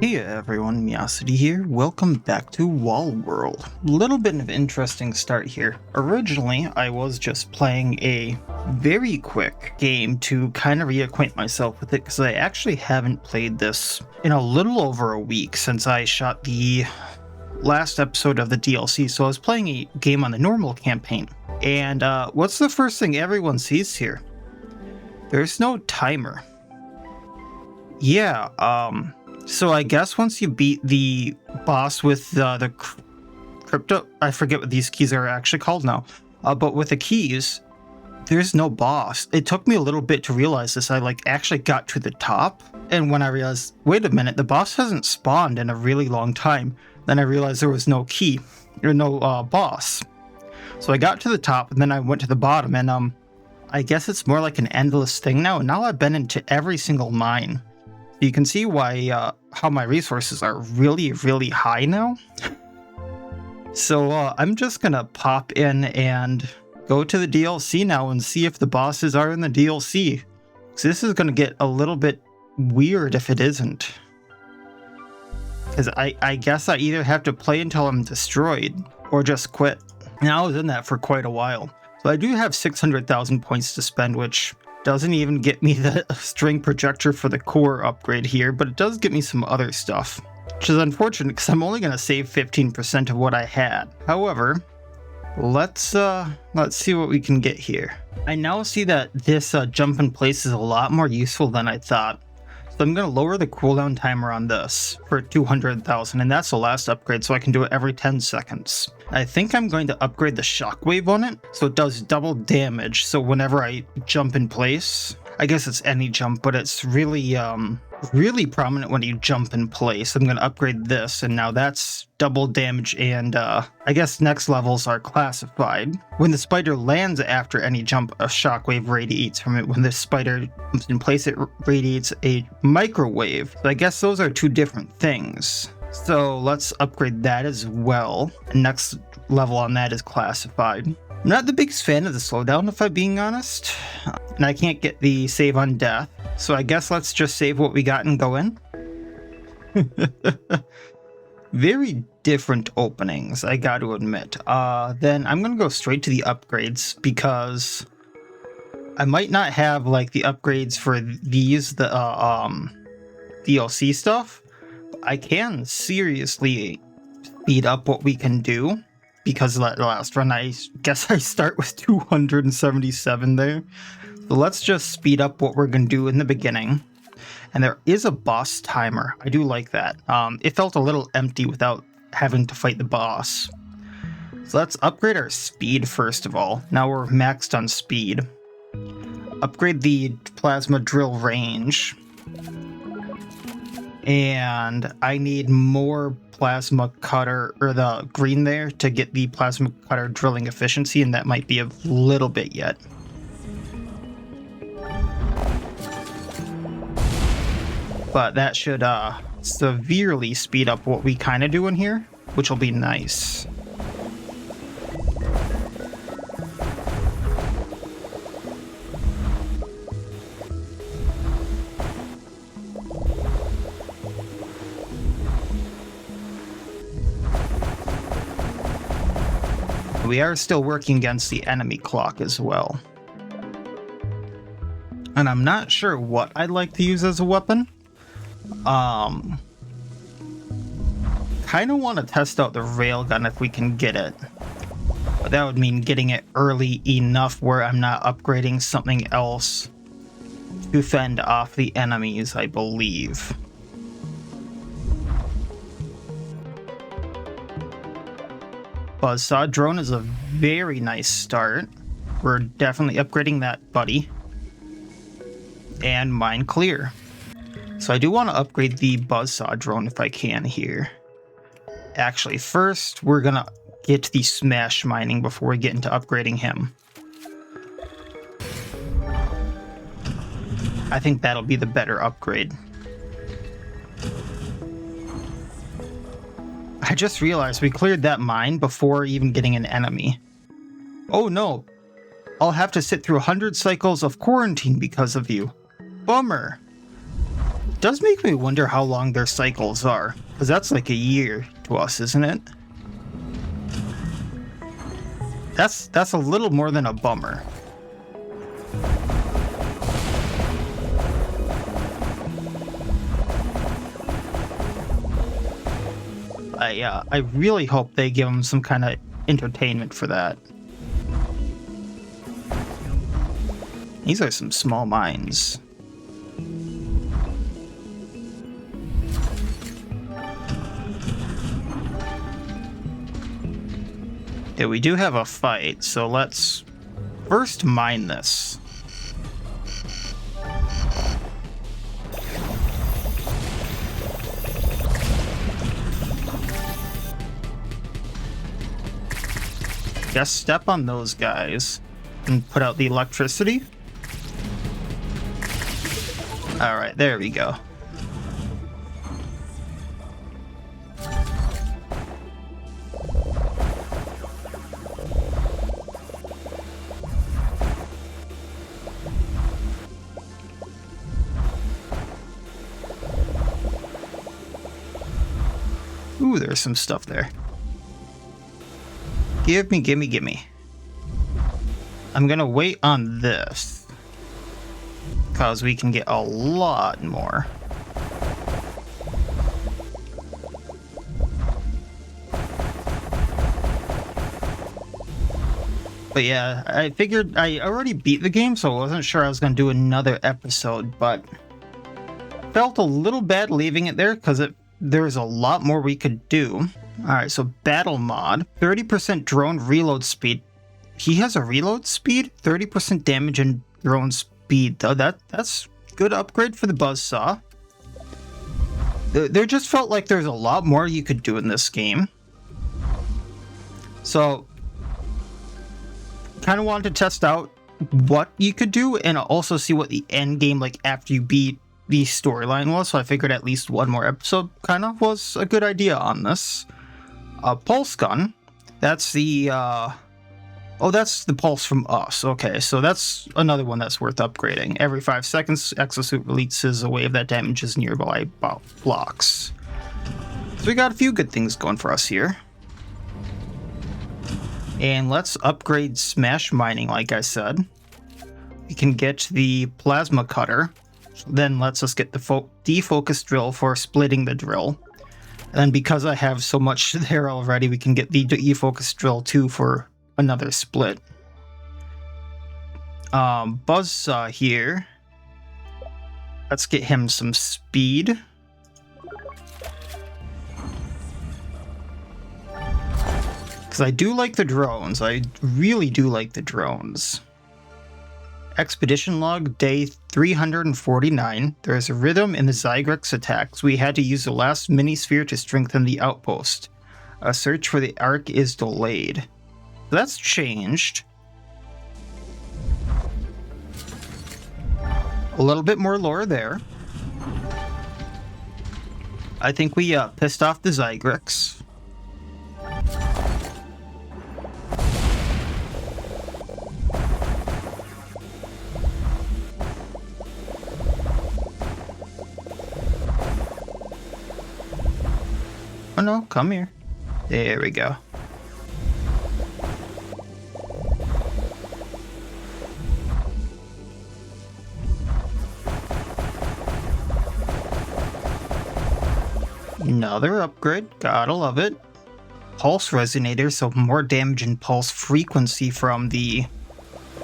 Hey everyone, Miacidae here. Welcome back to Wall World. Little bit of an interesting start here. Originally, I was just playing a very quick game to kind of reacquaint myself with it because I actually haven't played this in a little over a week since I shot the last episode of the DLC. So I was playing a game on the normal campaign. And what's the first thing everyone sees here? There's no timer. Yeah, so I guess once you beat the boss with the crypto, I forget what these keys are actually called now, but with the keys, there's no boss. It took me a little bit to realize this. I actually got to the top, and when I realized, wait a minute, the boss hasn't spawned in a really long time, then I realized there was no key, or no boss. So I got to the top, and then I went to the bottom, and I guess it's more like an endless thing now, and now I've been into every single mine. You can see why how my resources are really, really high now. So I'm just gonna pop in and go to the DLC now and see if the bosses are in the DLC. So this is gonna get a little bit weird if it isn't. Because I guess I either have to play until I'm destroyed or just quit. And I was in that for quite a while. So I do have 600,000 points to spend, which doesn't even get me the string projector for the core upgrade here, but it does get me some other stuff, which is unfortunate because I'm only going to save 15% of what I had. However, let's see what we can get here. I now see that this jump in place is a lot more useful than I thought. So I'm going to lower the cooldown timer on this for 200,000, and that's the last upgrade, so I can do it every 10 seconds. I think I'm going to upgrade the shockwave on it, so it does double damage, so whenever I jump in place, I guess it's any jump, but it's really prominent when you jump in place. I'm going to upgrade this, and now that's double damage, and I guess next levels are classified. When the spider lands after any jump, a shockwave radiates from it. When the spider jumps in place, it radiates a microwave. So I guess those are two different things. So let's upgrade that as well. Next level on that is classified. I'm not the biggest fan of the slowdown, if I'm being honest. And I can't get the save on death. So I guess let's just save what we got and go in. Very different openings, I got to admit. Then I'm going to go straight to the upgrades because I might not have like the upgrades for these, the DLC stuff. I can seriously speed up what we can do because the last run, I guess I start with 277 there. So let's just speed up what we're going to do in the beginning. And there is a boss timer. I do like that. It felt a little empty without having to fight the boss. So let's upgrade our speed first of all. Now we're maxed on speed. Upgrade the plasma drill range. And I need more plasma cutter, or the green there, to get the plasma cutter drilling efficiency, and that might be a little bit yet. But that should severely speed up what we kind of do in here, which will be nice. We are still working against the enemy clock as well. And I'm not sure what I'd like to use as a weapon. Kind of want to test out the railgun if we can get it. But that would mean getting it early enough where I'm not upgrading something else to fend off the enemies, I believe. Buzzsaw drone is a very nice start. We're definitely upgrading that buddy. And mine clear. So I do want to upgrade the buzzsaw drone if I can here. Actually, first we're gonna get the smash mining before we get into upgrading him. I think that'll be the better upgrade. I just realized we cleared that mine before even getting an enemy. Oh no, I'll have to sit through 100 cycles of quarantine because of you. Bummer. does make me wonder how long their cycles are, because that's like a year to us, isn't it? That's a little more than a bummer. I really hope they give them some kind of entertainment for that. These are some small mines. Yeah, we do have a fight, so let's first mine this. Just step on those guys and put out the electricity. Alright, there we go. Ooh, there's some stuff there. Gimme, gimme, gimme. I'm gonna wait on this, because we can get a lot more. But yeah, I figured I already beat the game, so I wasn't sure I was gonna do another episode, but felt a little bad leaving it there, because there's a lot more we could do. Alright, so battle mod, 30% drone reload speed. He has a reload speed, 30% damage and drone speed, though. That's good upgrade for the buzzsaw. There just felt like there's a lot more you could do in this game. So, kind of wanted to test out what you could do and also see what the end game, like after you beat the storyline was. So I figured at least one more episode kind of was a good idea on this. Pulse gun, that's the oh, that's the pulse from us. Okay, so that's another one that's worth upgrading. Every 5 seconds, exosuit releases a wave that damages nearby blocks. So we got a few good things going for us here. And let's upgrade smash mining, like I said. We can get the plasma cutter. Then lets us get the defocus drill for splitting the drill. And because I have so much there already, we can get the defocus drill too for another split. Buzzsaw here. Let's get him some speed. Because I do like the drones. I really do like the drones. Expedition log, day 349. There's a rhythm in the Zygrix attacks. We had to use the last mini-sphere to strengthen the outpost. A search for the Ark is delayed. That's changed. A little bit more lore there. I think we pissed off the Zygrix. Oh no, come here. There we go. Another upgrade, gotta love it. Pulse resonator, so more damage and pulse frequency from the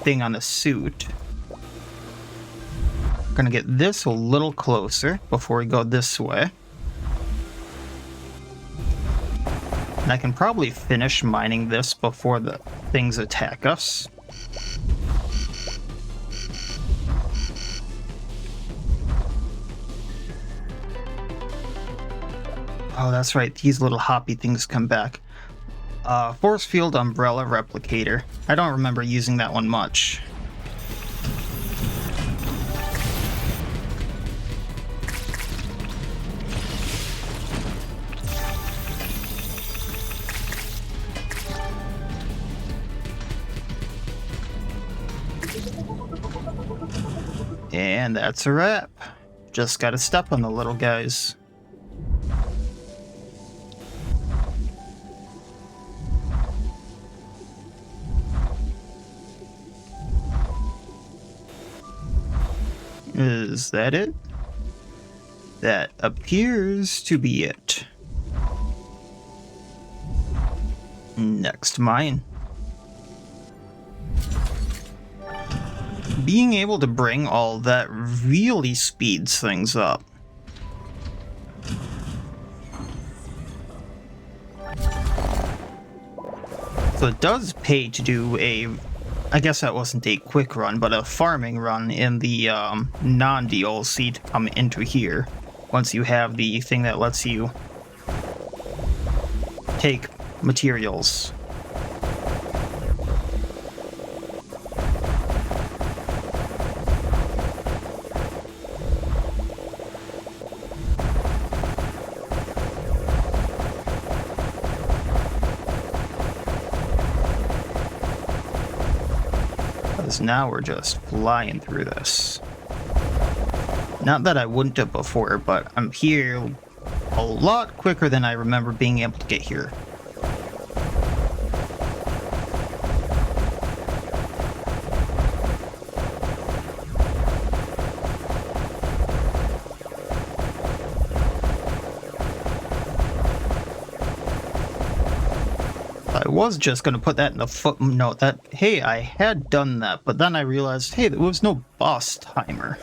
thing on the suit. Gonna get this a little closer before we go this way. And I can probably finish mining this before the things attack us. Oh, that's right. These little hoppy things come back. Force field umbrella replicator. I don't remember using that one much. And that's a wrap. Just gotta step on the little guys. Is that it? That appears to be it. Next mine. Being able to bring all that really speeds things up. So it does pay to do a, I guess that wasn't a quick run, but a farming run in the non-DLC to come into here. Once you have the thing that lets you take materials. Because now we're just flying through this. Not that I wouldn't have before, but I'm here a lot quicker than I remember being able to get here. I was just going to put that in the footnote that, hey, I had done that, but then I realized, hey, there was no boss timer.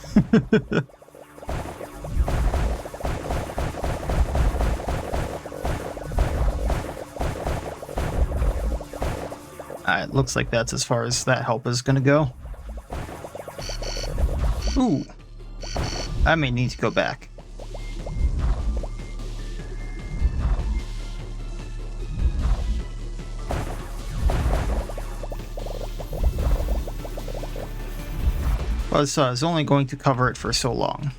Alright, looks like that's as far as that help is going to go. Ooh. I may need to go back. But I was only going to cover it for so long.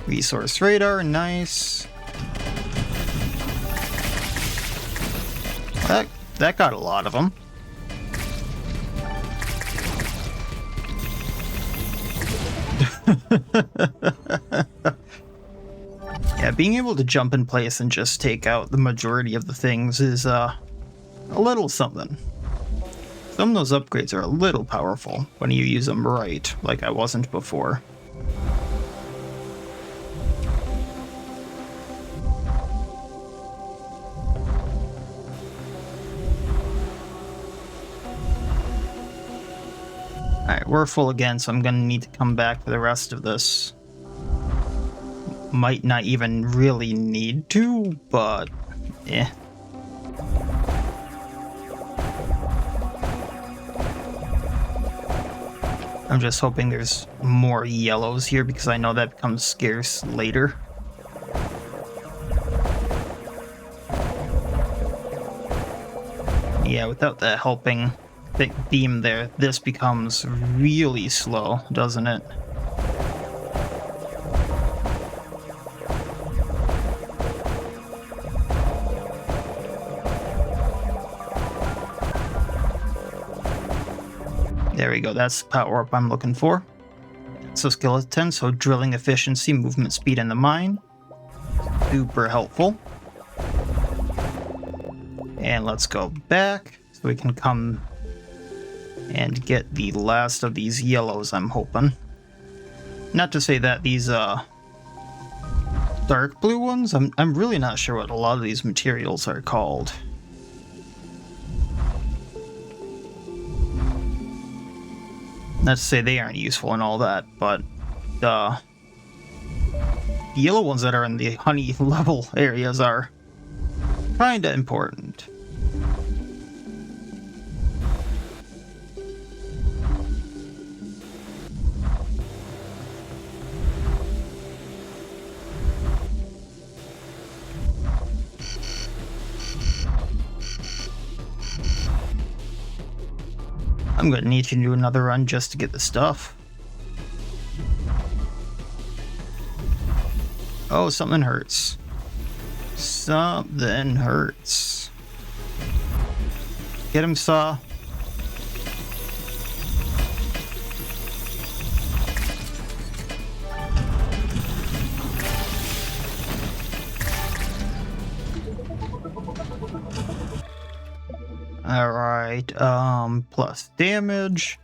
Resource radar, nice. That got a lot of them. Yeah, being able to jump in place and just take out the majority of the things is a little something. Some of those upgrades are a little powerful when you use them right, like I wasn't before. Alright, we're full again, so I'm gonna need to come back for the rest of this. Might not even really need to, but eh. I'm just hoping there's more yellows here because I know that becomes scarce later. Yeah, without that helping thick beam there, this becomes really slow, doesn't it? There we go, that's the power up I'm looking for. So skeleton, so drilling efficiency, movement speed in the mine. Super helpful. And let's go back so we can come and get the last of these yellows, I'm hoping. Not to say that these dark blue ones, I'm really not sure what a lot of these materials are called. Not to say they aren't useful and all that, but the yellow ones that are in the honey level areas are kinda important. I'm gonna need to do another run just to get the stuff. Oh, something hurts. Something hurts. Get him, Saw. Alright, plus damage,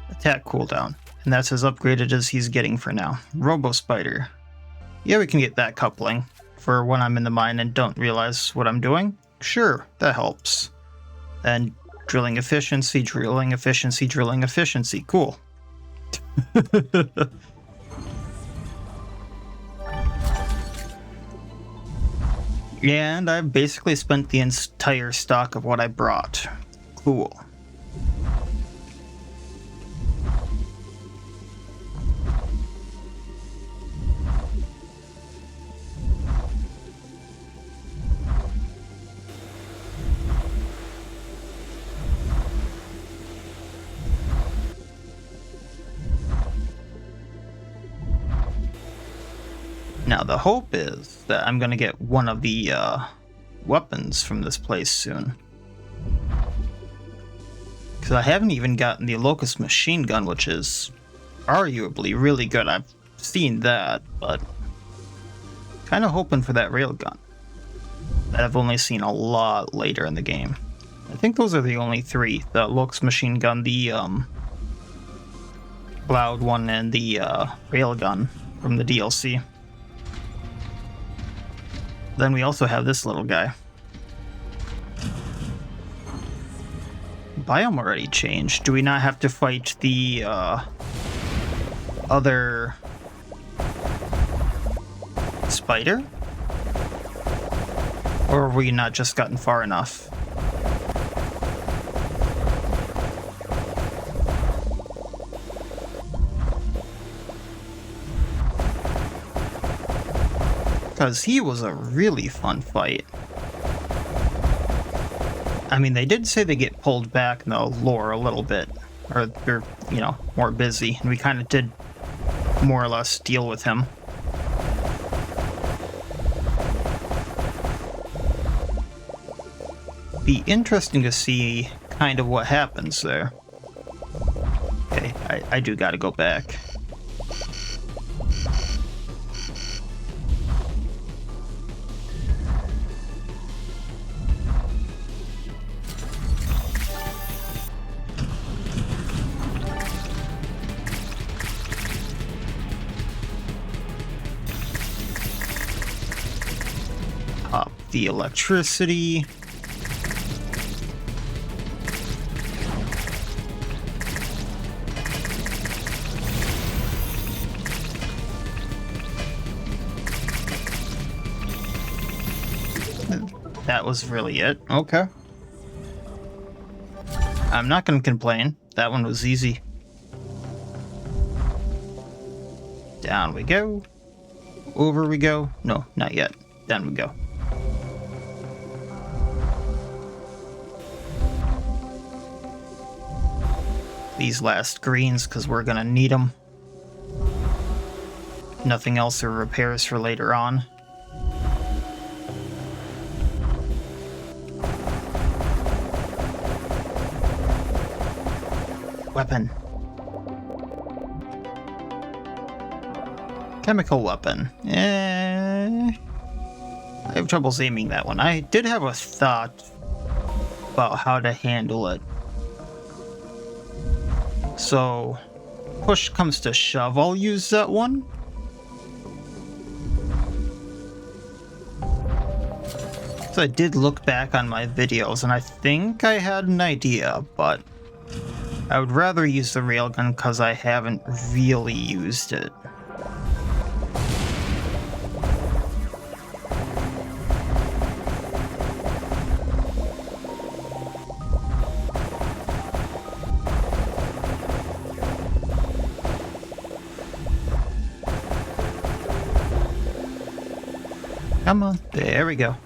attack cooldown. And that's as upgraded as he's getting for now. Wallspider. Yeah, we can get that coupling for when I'm in the mine and don't realize what I'm doing. Sure, that helps. And drilling efficiency, drilling efficiency, drilling efficiency. Cool. And I've basically spent the entire stock of what I brought. Cool. Now the hope is that I'm gonna get one of the weapons from this place soon. Because I haven't even gotten the Locust machine gun, which is arguably really good. I've seen that, but kind of hoping for that railgun that I've only seen a lot later in the game. I think those are the only three: the Locust machine gun, the Cloud one, and the railgun from the DLC. Then we also have this little guy. Biome already changed. Do we not have to fight the other spider? Or have we not just gotten far enough? Because he was a really fun fight. I mean, they did say they get pulled back in the lore a little bit. Or they're, you know, more busy. And we kind of did more or less deal with him. Be interesting to see kind of what happens there. Okay, I do gotta go back. The electricity. That was really it. Okay. I'm not gonna complain. That one was easy. Down we go. Over we go. No, not yet. Down we go. These last greens, because we're gonna need them. Nothing else or repairs for later on. Weapon. Chemical weapon. I have trouble aiming that one. I did have a thought about how to handle it. So, push comes to shove, I'll use that one. So I did look back on my videos, and I think I had an idea, but I would rather use the railgun because I haven't really used it. Come on, there we go.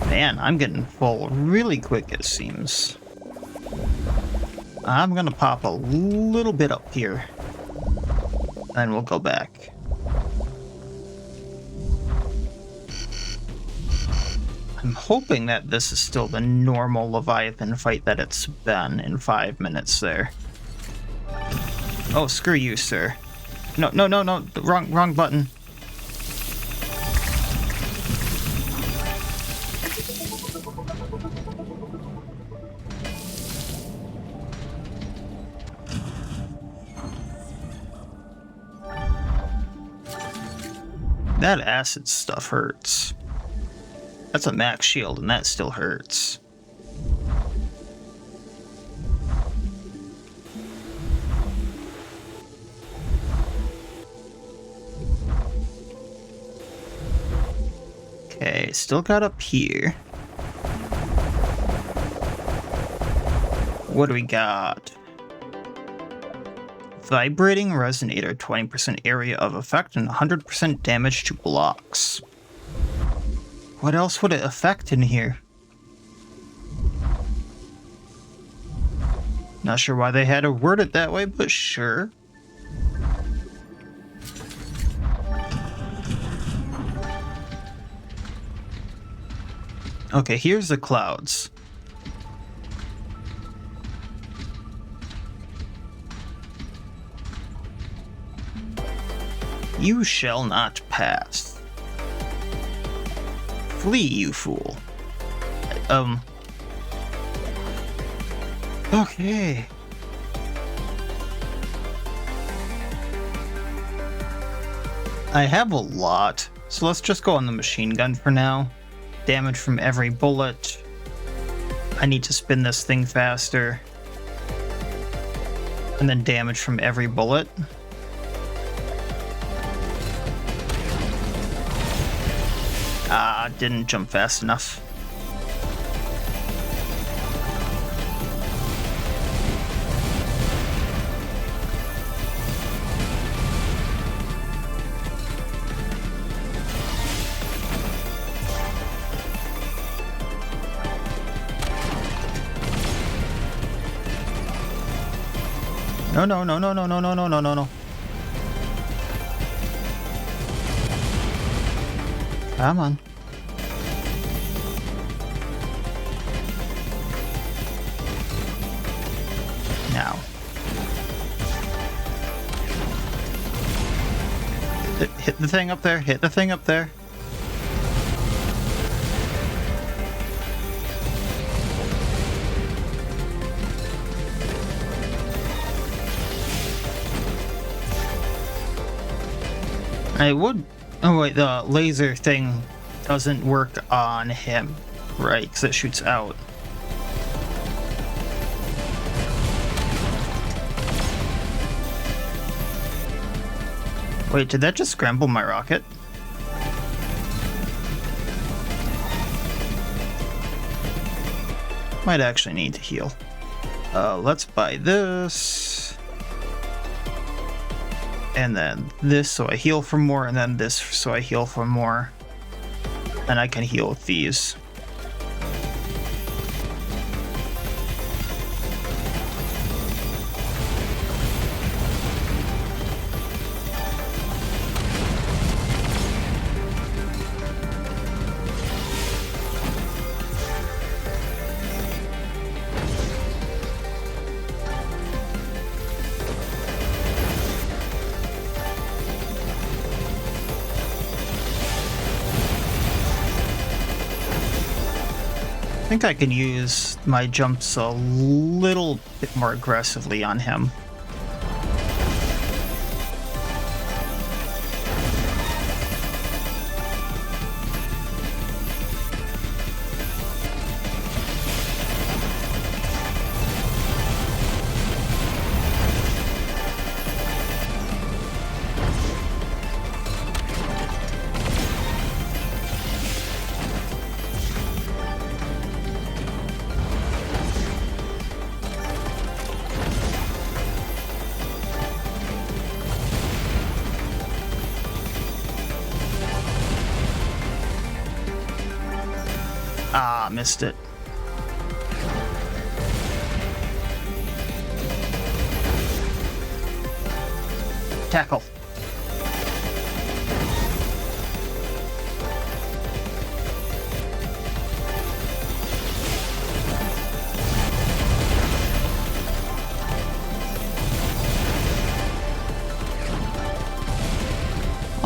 Man, I'm getting full really quick, it seems. I'm gonna pop a little bit up here. And we'll go back. I'm hoping that this is still the normal Leviathan fight that it's been in 5 minutes there. Oh, screw you, sir. No, no, no, no, wrong button. That acid stuff hurts. That's a max shield, and that still hurts. Okay, still got up here. What do we got? Vibrating resonator, 20% area of effect and 100% damage to blocks. What else would it affect in here? Not sure why they had to word it that way, but sure. Okay, here's the clouds. You shall not pass. Flee, you fool. Okay. I have a lot, so let's just go on the machine gun for now. Damage from every bullet. I need to spin this thing faster. And then damage from every bullet. Didn't jump fast enough. No, no, no, no, no, no, no, no, no, no, no. Come on. Now. Hit the thing up there. Hit the thing up there. I would... Oh wait, the laser thing doesn't work on him, right? Because it shoots out. Wait, did that just scramble my rocket? Might actually need to heal. Let's buy this. And then this so I heal for more, and then this so I heal for more. And I can heal with these. I think I can use my jumps a little bit more aggressively on him. Ah, missed it. Tackle.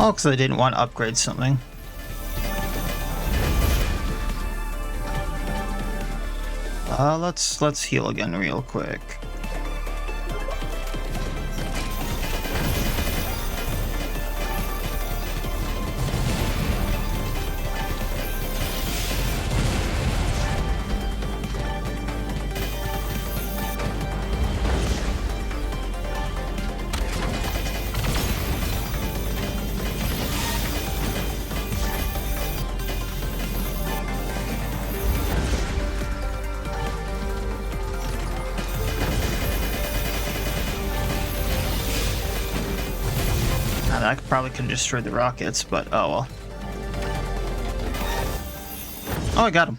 Oh, because I didn't want to upgrade something. Let's heal again real quick. I probably could have destroyed the rockets, but oh well. Oh, I got him.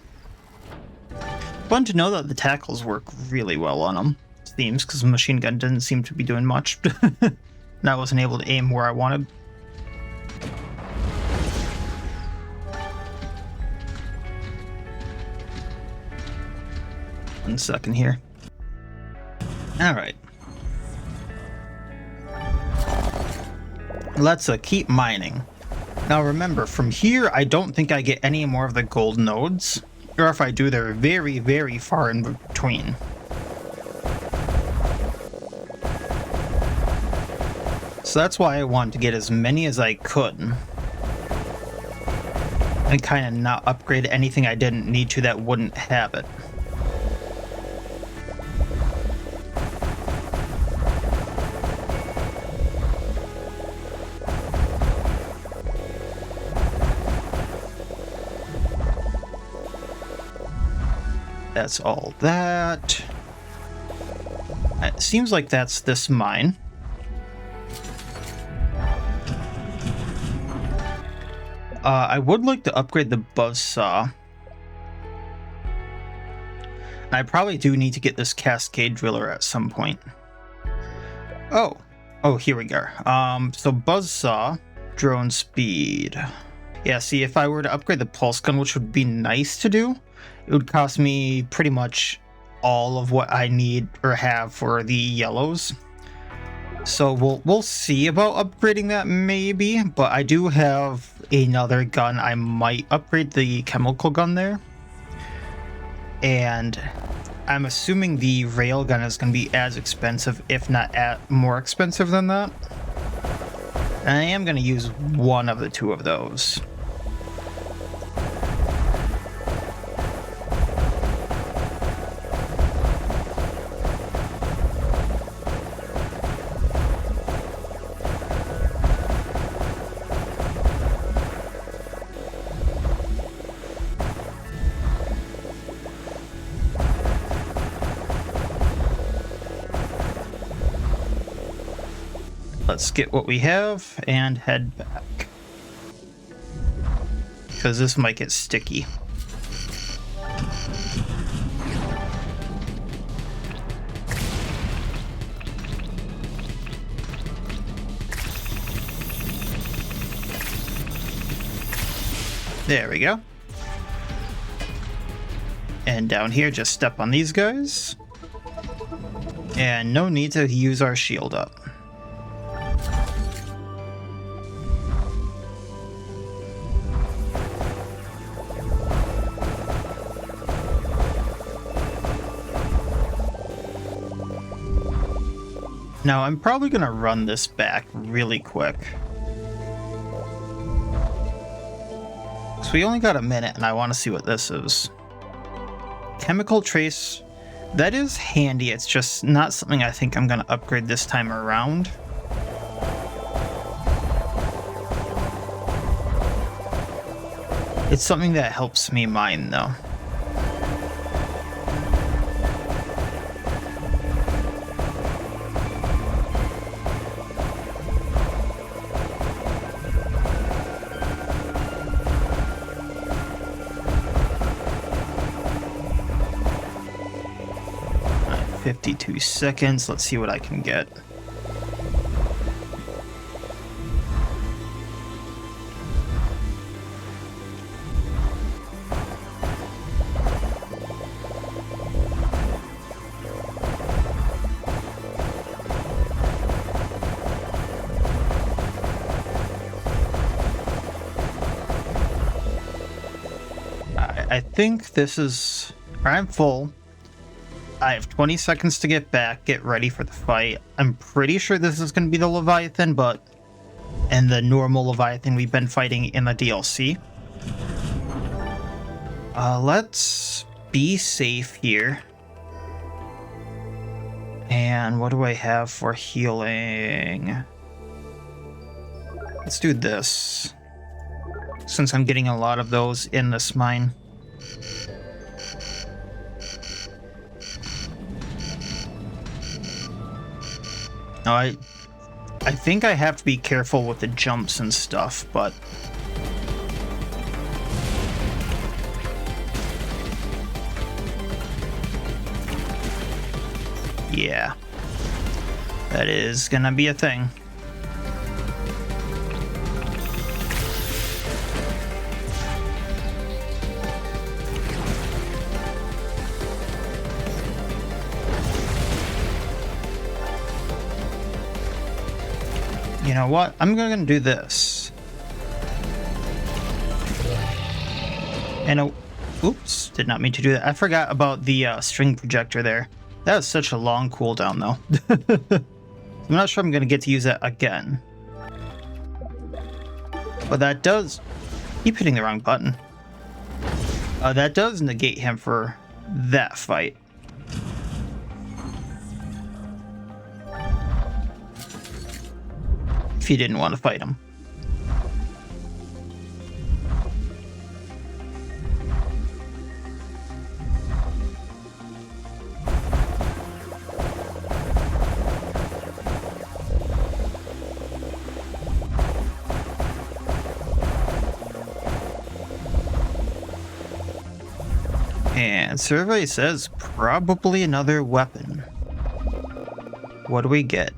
Fun to know that the tackles work really well on them. Seems, because the machine gun didn't seem to be doing much. And I wasn't able to aim where I wanted. One second here. Alright. Let's keep mining. Now remember, from here, I don't think I get any more of the gold nodes. Or if I do, they're very, very far in between. So that's why I wanted to get as many as I could. And kind of not upgrade anything I didn't need to that wouldn't have it. That's all that. It seems like that's this mine. I would like to upgrade the buzzsaw. I probably do need to get this cascade driller at some point. Oh, here we go. So buzzsaw, drone speed. Yeah, see, if I were to upgrade the pulse gun, which would be nice to do, it would cost me pretty much all of what I need or have for the yellows. So we'll see about upgrading that maybe, but I do have another gun. I might upgrade the chemical gun there. And I'm assuming the railgun is going to be as expensive, if not more expensive than that. And I am going to use one of the two of those. Let's get what we have and head back, because this might get sticky. There we go. And down here, just step on these guys. And no need to use our shield up. Now, I'm probably going to run this back really quick. So we only got a minute, and I want to see what this is. Chemical trace. That is handy. It's just not something I think I'm going to upgrade this time around. It's something that helps me mine, though. Right, 52 seconds. Let's see what I can get. I think this is... I'm full. I have 20 seconds to get back, get ready for the fight. I'm pretty sure this is going to be the Leviathan, but... and the normal Leviathan we've been fighting in the DLC. Let's be safe here. And what do I have for healing? Let's do this, since I'm getting a lot of those in this mine. Now, I think I have to be careful with the jumps and stuff, but... yeah. That is gonna be a thing. You know what? I'm gonna do this. And oops, did not mean to do that. I forgot about the string projector there. That was such a long cooldown, though. I'm not sure I'm gonna get to use that again. But that does... keep hitting the wrong button. That does negate him for that fight. If you didn't want to fight him. And survey says probably another weapon. What do we get?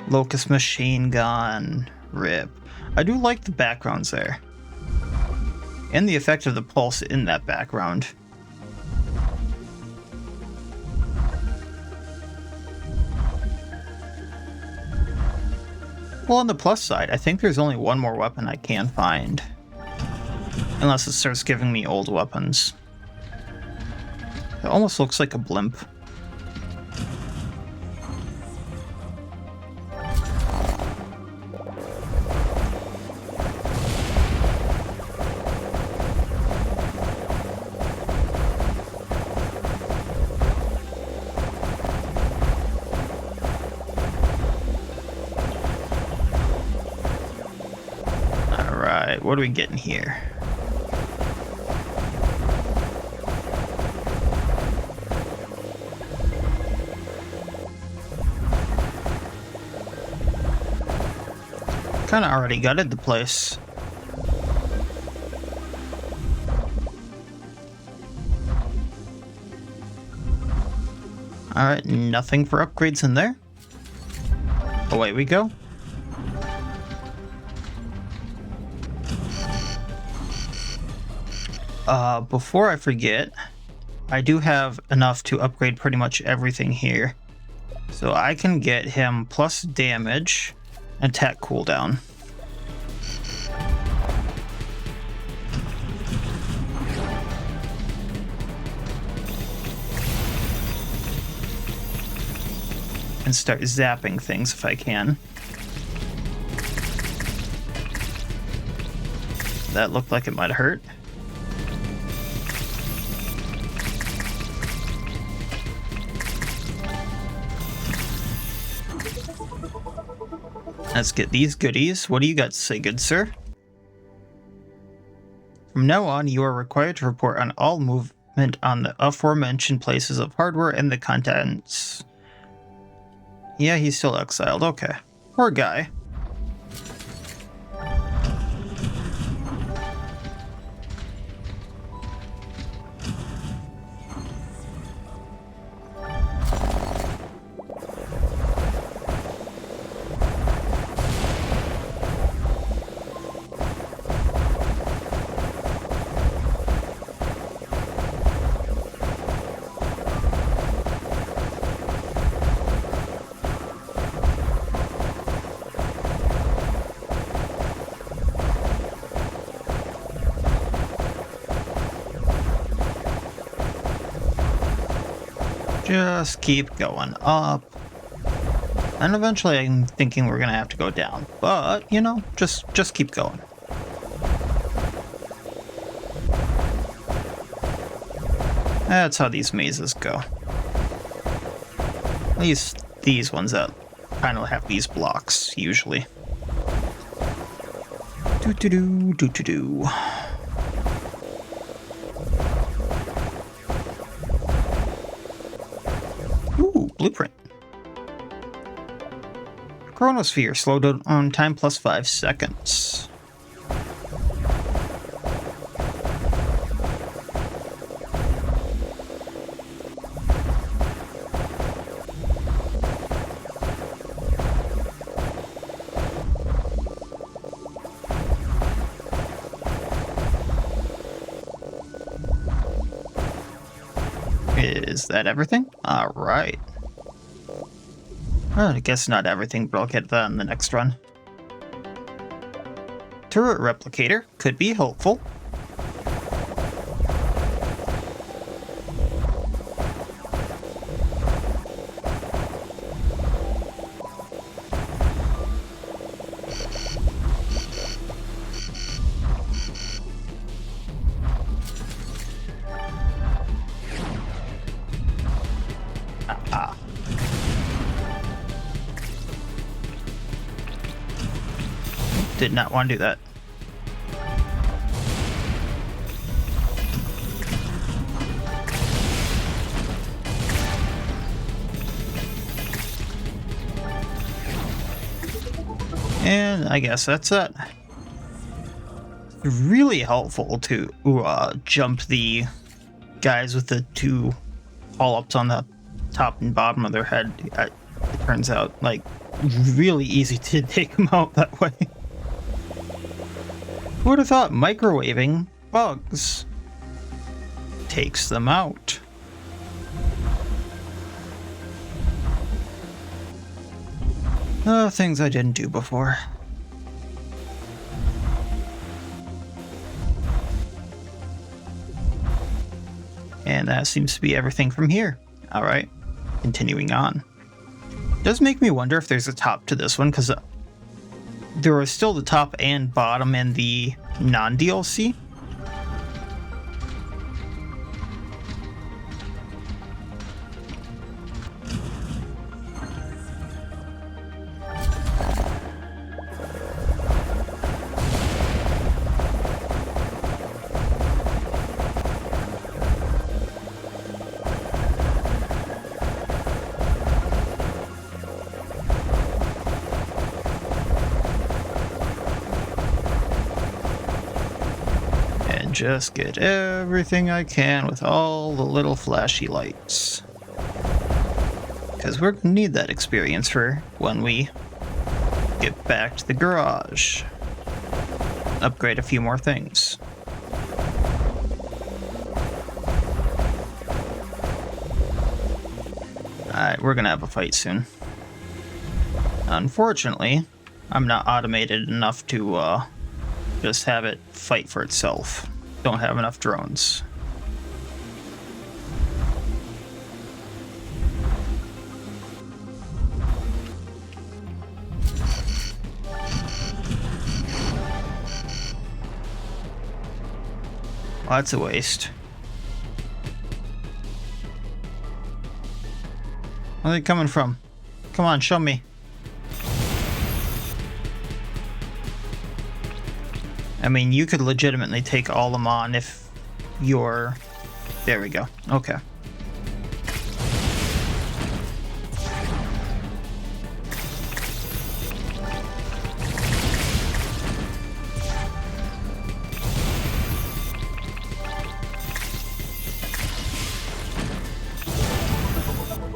Locust machine gun. Rip. I do like the backgrounds there. And the effect of the pulse in that background. Well, on the plus side, I think there's only one more weapon I can find. Unless it starts giving me old weapons. It almost looks like a blimp. Alright, what are we getting here? Kinda already gutted the place. Alright, nothing for upgrades in there. Away we go. Before I forget, I do have enough to upgrade pretty much everything here. So I can get him plus damage, attack cooldown. And start zapping things if I can. That looked like it might hurt. Let's get these goodies. What do you got to say, good sir? From now on, you are required to report on all movement on the aforementioned places of hardware and the contents. Yeah, he's still exiled. Okay. Poor guy. Just keep going up. And eventually I'm thinking we're gonna have to go down. But, you know, just keep going. That's how these mazes go. At least these ones that kind of have these blocks, usually. Do-do-do. Ooh, blueprint. Chronosphere, slowed down on time plus 5 seconds. Is that everything? Alright. I guess not everything, but I'll get that in the next run. Turret replicator could be helpful. Did not want to do that. And I guess that's it. Really helpful to jump the guys with the two polyps on the top and bottom of their head. It turns out, like, really easy to take them out that way. Who would have thought microwaving bugs takes them out? Things I didn't do before. And that seems to be everything from here. Alright, continuing on. Does make me wonder if there's a top to this one, because there are still the top and bottom in the non-DLC. Just get everything I can with all the little flashy lights. Because we're gonna need that experience for when we get back to the garage. Upgrade a few more things. Alright, we're gonna have a fight soon. Unfortunately, I'm not automated enough to just have it fight for itself. Don't have enough drones. Well, that's a waste. Where are they coming from? Come on, show me. I mean, you could legitimately take all of them on if you're... There we go. Okay. I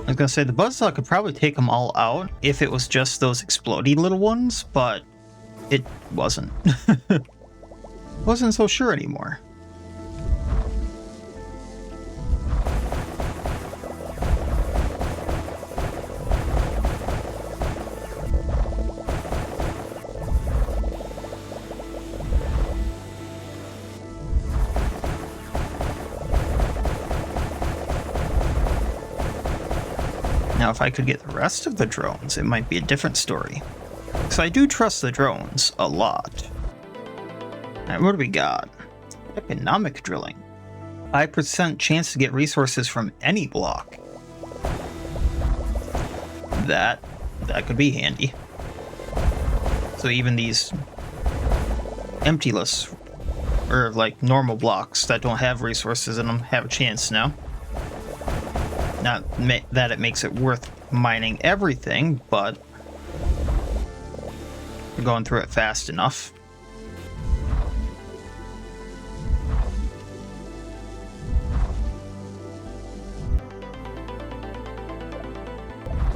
was gonna say, the buzzsaw could probably take them all out if it was just those explodey little ones, but it wasn't. Wasn't so sure anymore. Now, if I could get the rest of the drones, it might be a different story. So I do trust the drones a lot. Alright, what do we got? Economic drilling. 5% chance to get resources from any block. That could be handy. So even these emptyless, or like normal blocks that don't have resources in them, have a chance now. Not that it makes it worth mining everything, but we're going through it fast enough.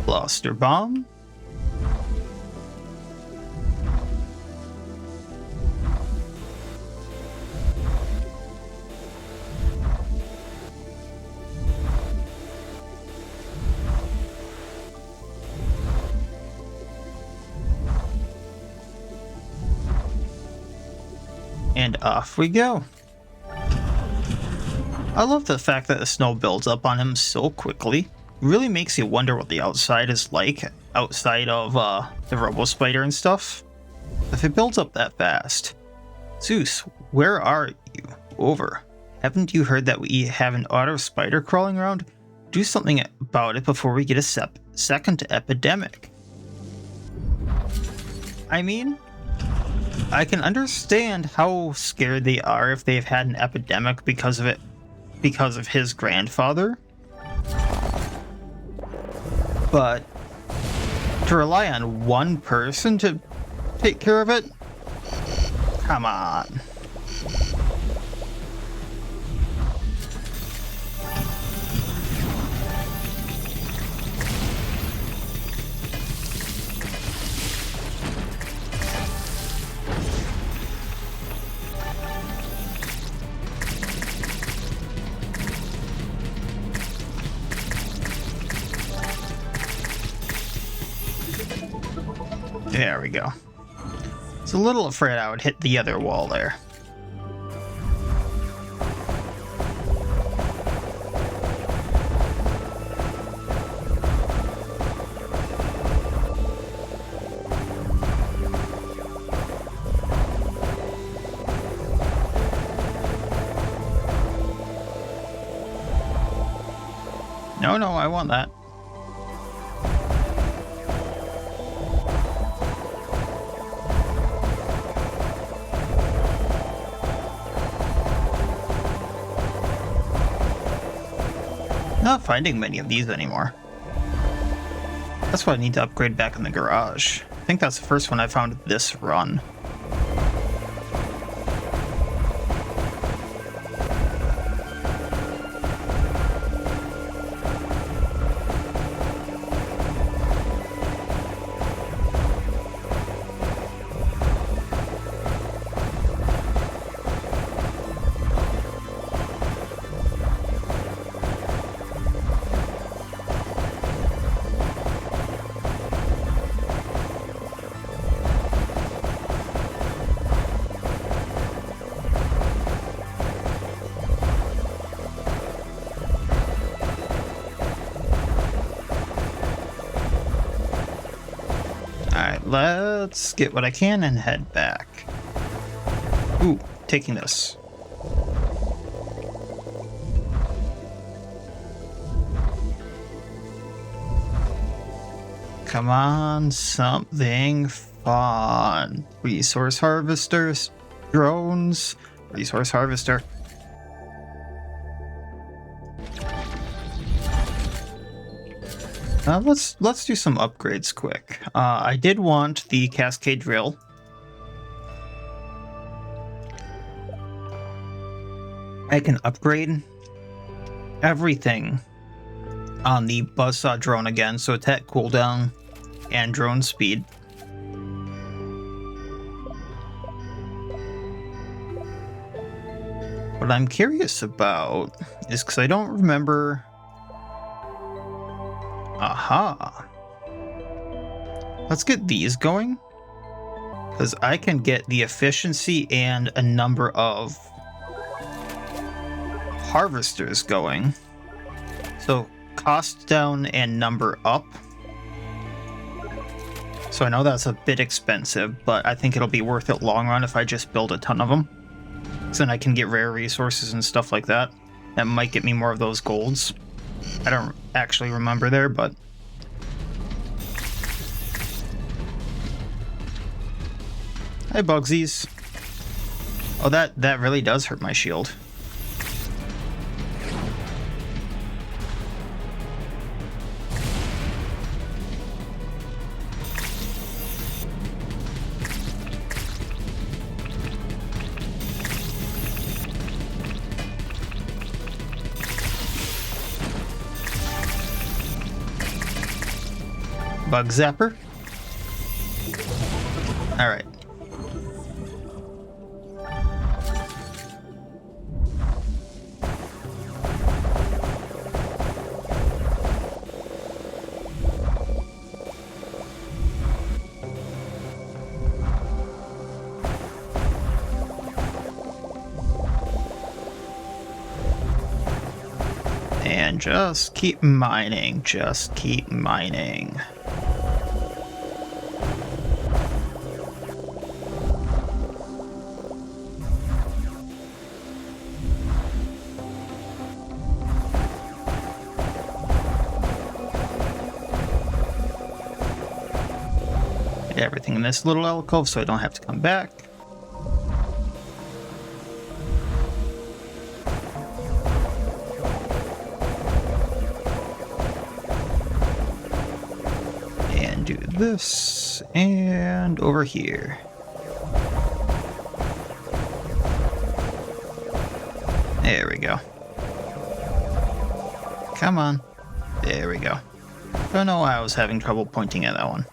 Cluster bomb. And off we go. I love the fact that the snow builds up on him so quickly. Really makes you wonder what the outside is like, outside of the Wallspider and stuff. If it builds up that fast. Zeus, where are you? Over. Haven't you heard that we have an auto spider crawling around? Do something about it before we get a second epidemic. I mean, I can understand how scared they are if they've had an epidemic because of his grandfather. But to rely on one person to take care of it? Come on. There we go. I was a little afraid I would hit the other wall there. No, I want that. Not finding many of these anymore. That's why I need to upgrade back in the garage. I think that's the first one I found this run. Alright, let's get what I can and head back. Ooh, taking this. Come on, something fun. Resource harvesters, drones, resource harvester. Let's do some upgrades quick. I did want the cascade drill. I can upgrade everything on the buzzsaw drone again, so attack cooldown and drone speed. What I'm curious about is because I don't remember. Aha. Let's get these going, because I can get the efficiency and a number of harvesters going. So cost down and number up. So I know that's a bit expensive, but I think it'll be worth it long run if I just build a ton of them. So then I can get rare resources and stuff like that. That might get me more of those golds. I don't actually remember there, but... Hi, Bugsies. Oh, that really does hurt my shield. Bug zapper. All right. And just keep mining, just keep mining. Get everything in this little alcove so I don't have to come back. Do this and over here. There we go. Come on. There we go. Don't know why I was having trouble pointing at that one.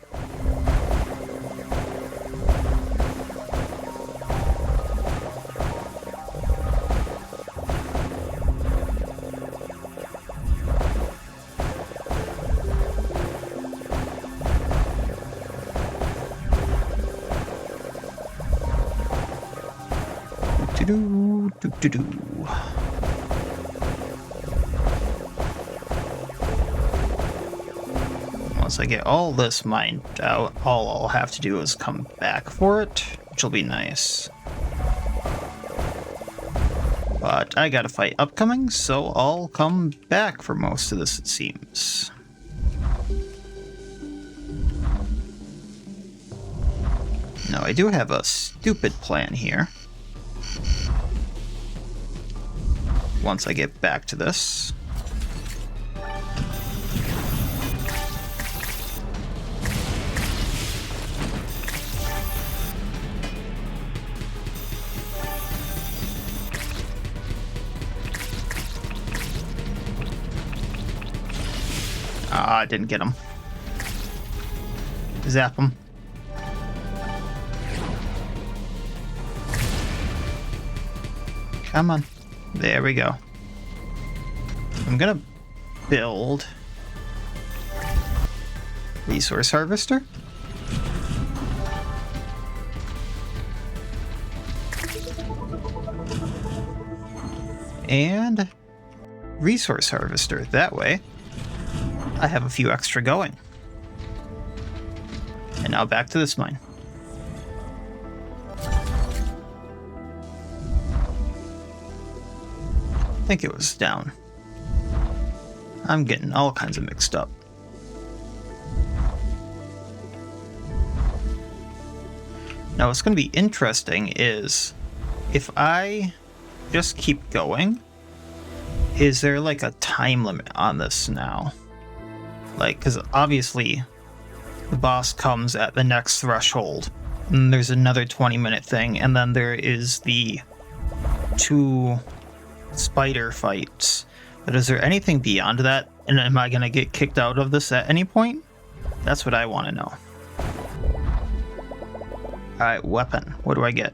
Once I get all this mined out, all I'll have to do is come back for it, which will be nice. But I got a fight upcoming, so I'll come back for most of this, it seems. Now, I do have a stupid plan here. Once I get back to this. Ah, I didn't get him. Zap him. Come on. There we go. I'm gonna build resource harvester. And resource harvester. That way, I have a few extra going. And now back to this mine. I think it was down. I'm getting all kinds of mixed up. Now what's going to be interesting is if I just keep going, is there like a time limit on this now? Like, because obviously the boss comes at the next threshold and there's another 20-minute thing, and then there is the 2 spider fights. But is there anything beyond that? And am I going to get kicked out of this at any point? That's what I want to know. Alright, weapon. What do I get?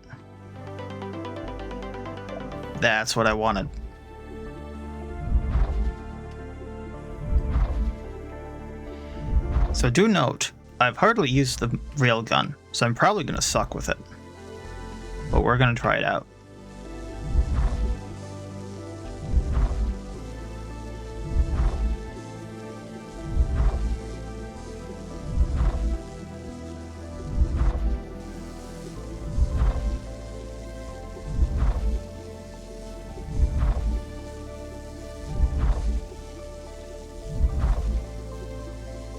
That's what I wanted. So do note, I've hardly used the railgun, so I'm probably going to suck with it. But we're going to try it out.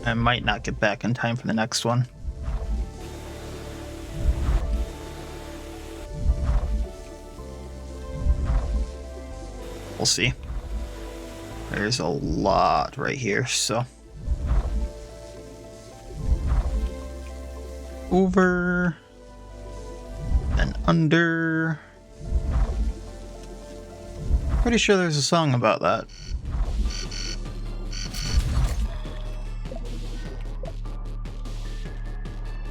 I might not get back in time for the next one. We'll see. There's a lot right here, so. Over and under. Pretty sure there's a song about that.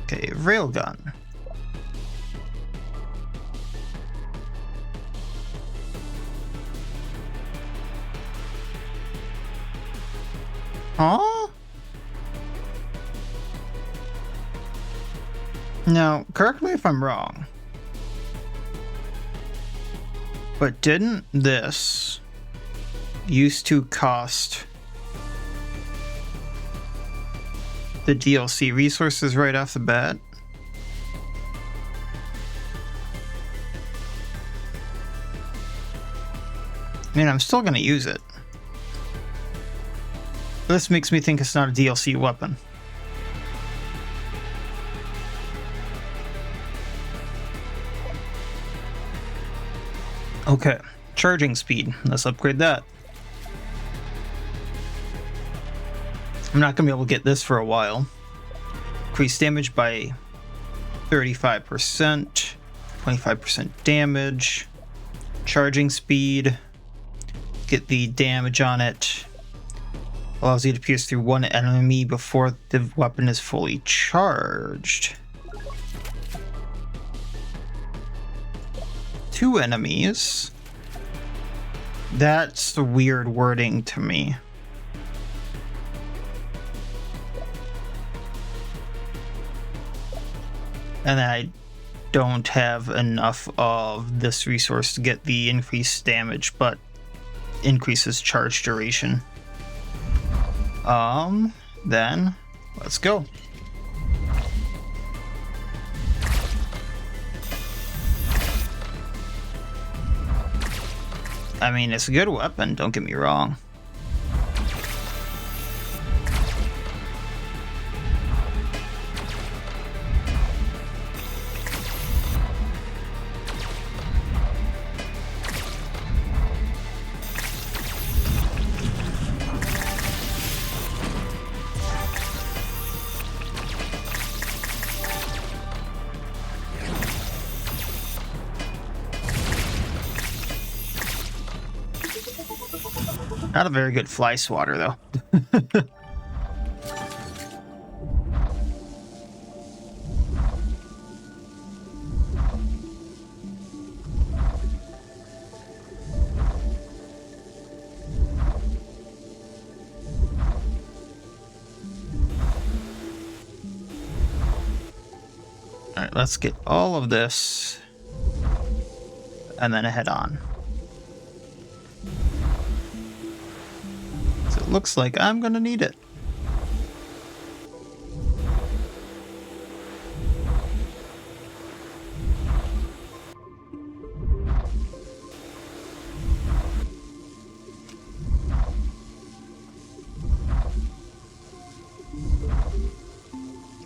Okay, Railgun. Huh? Now, correct me if I'm wrong, but didn't this used to cost the DLC resources right off the bat? I mean, I'm still gonna use it. This makes me think it's not a DLC weapon. Okay, charging speed. Let's upgrade that. I'm not going to be able to get this for a while. Increase damage by 35%, 25% damage. Charging speed. Get the damage on it. Allows you to pierce through one enemy before the weapon is fully charged. 2 enemies. That's the weird wording to me. And I don't have enough of this resource to get the increased damage, but increases charge duration. Then let's go. I mean, it's a good weapon, don't get me wrong. Not a very good fly swatter, though. Alright, let's get all of this and then head on. It looks like I'm gonna need it.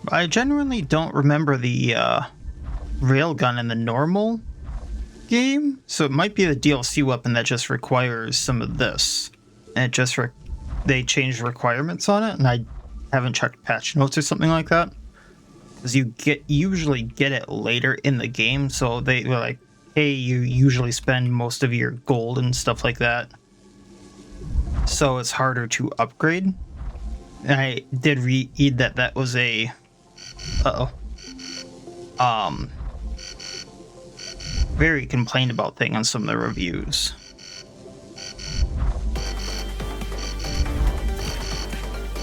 I genuinely don't remember the railgun in the normal game, so it might be the DLC weapon that just requires some of this. And it just they changed requirements on it, and I haven't checked patch notes or something like that. Because you usually get it later in the game, so they were like, hey, you usually spend most of your gold and stuff like that. So it's harder to upgrade. And I did read that that was a very complained about thing on some of the reviews.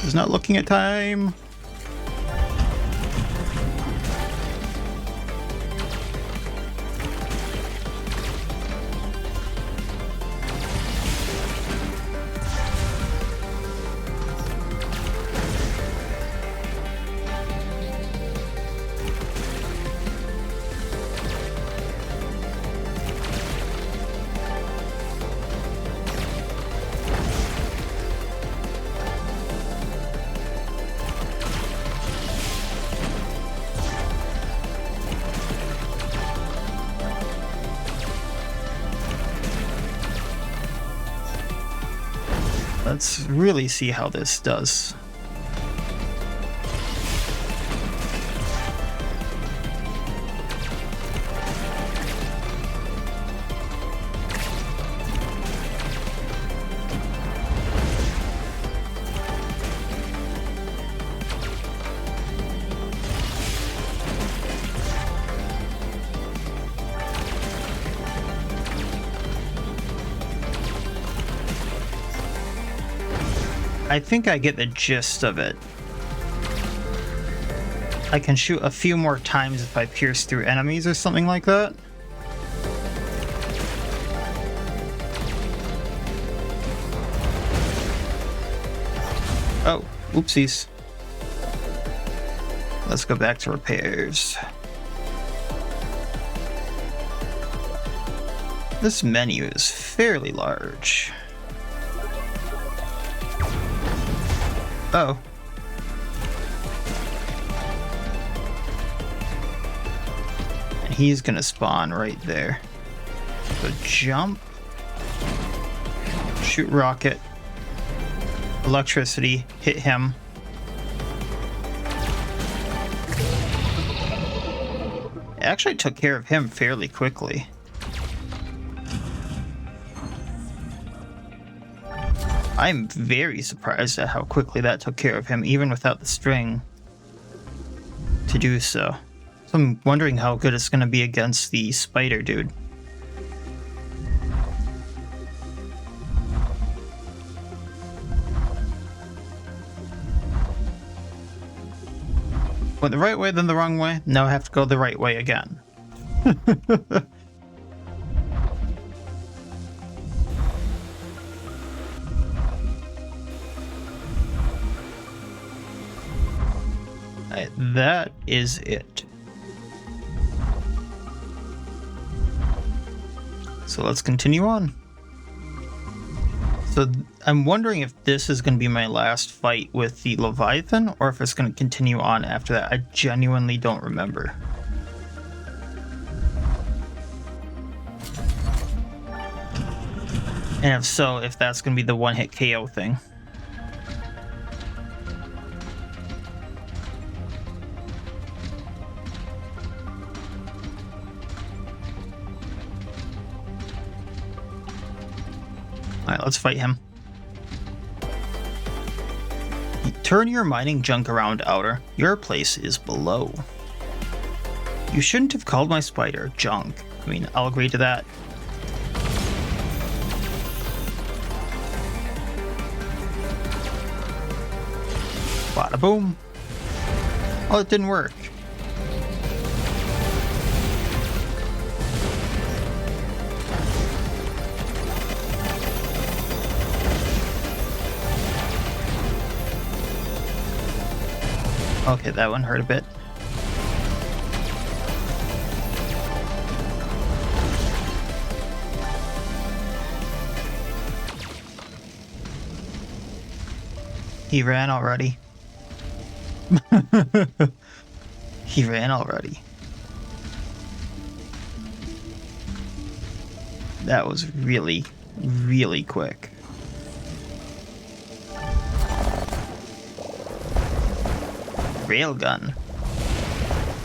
Is not looking at time. Let's really see how this does. I think I get the gist of it. I can shoot a few more times if I pierce through enemies or something like that. Oh, oopsies. Let's go back to repairs. This menu is fairly large. Oh. And he's gonna spawn right there. So jump. Shoot rocket. Electricity. Hit him. It actually took care of him fairly quickly. I'm very surprised at how quickly that took care of him, even without the string to do so. So I'm wondering how good it's going to be against the spider dude. Went the right way, then the wrong way. Now I have to go the right way again. That is it. So let's continue on. So I'm wondering if this is going to be my last fight with the Leviathan, or if it's going to continue on after that. I genuinely don't remember. And if so, if that's going to be the one-hit KO thing. Alright, let's fight him. Turn your mining junk around, Outer. Your place is below. You shouldn't have called my spider junk. I mean, I'll agree to that. Bada boom. Oh, it didn't work. Okay, that one hurt a bit. He ran already. He ran already. That was really, really quick. Railgun,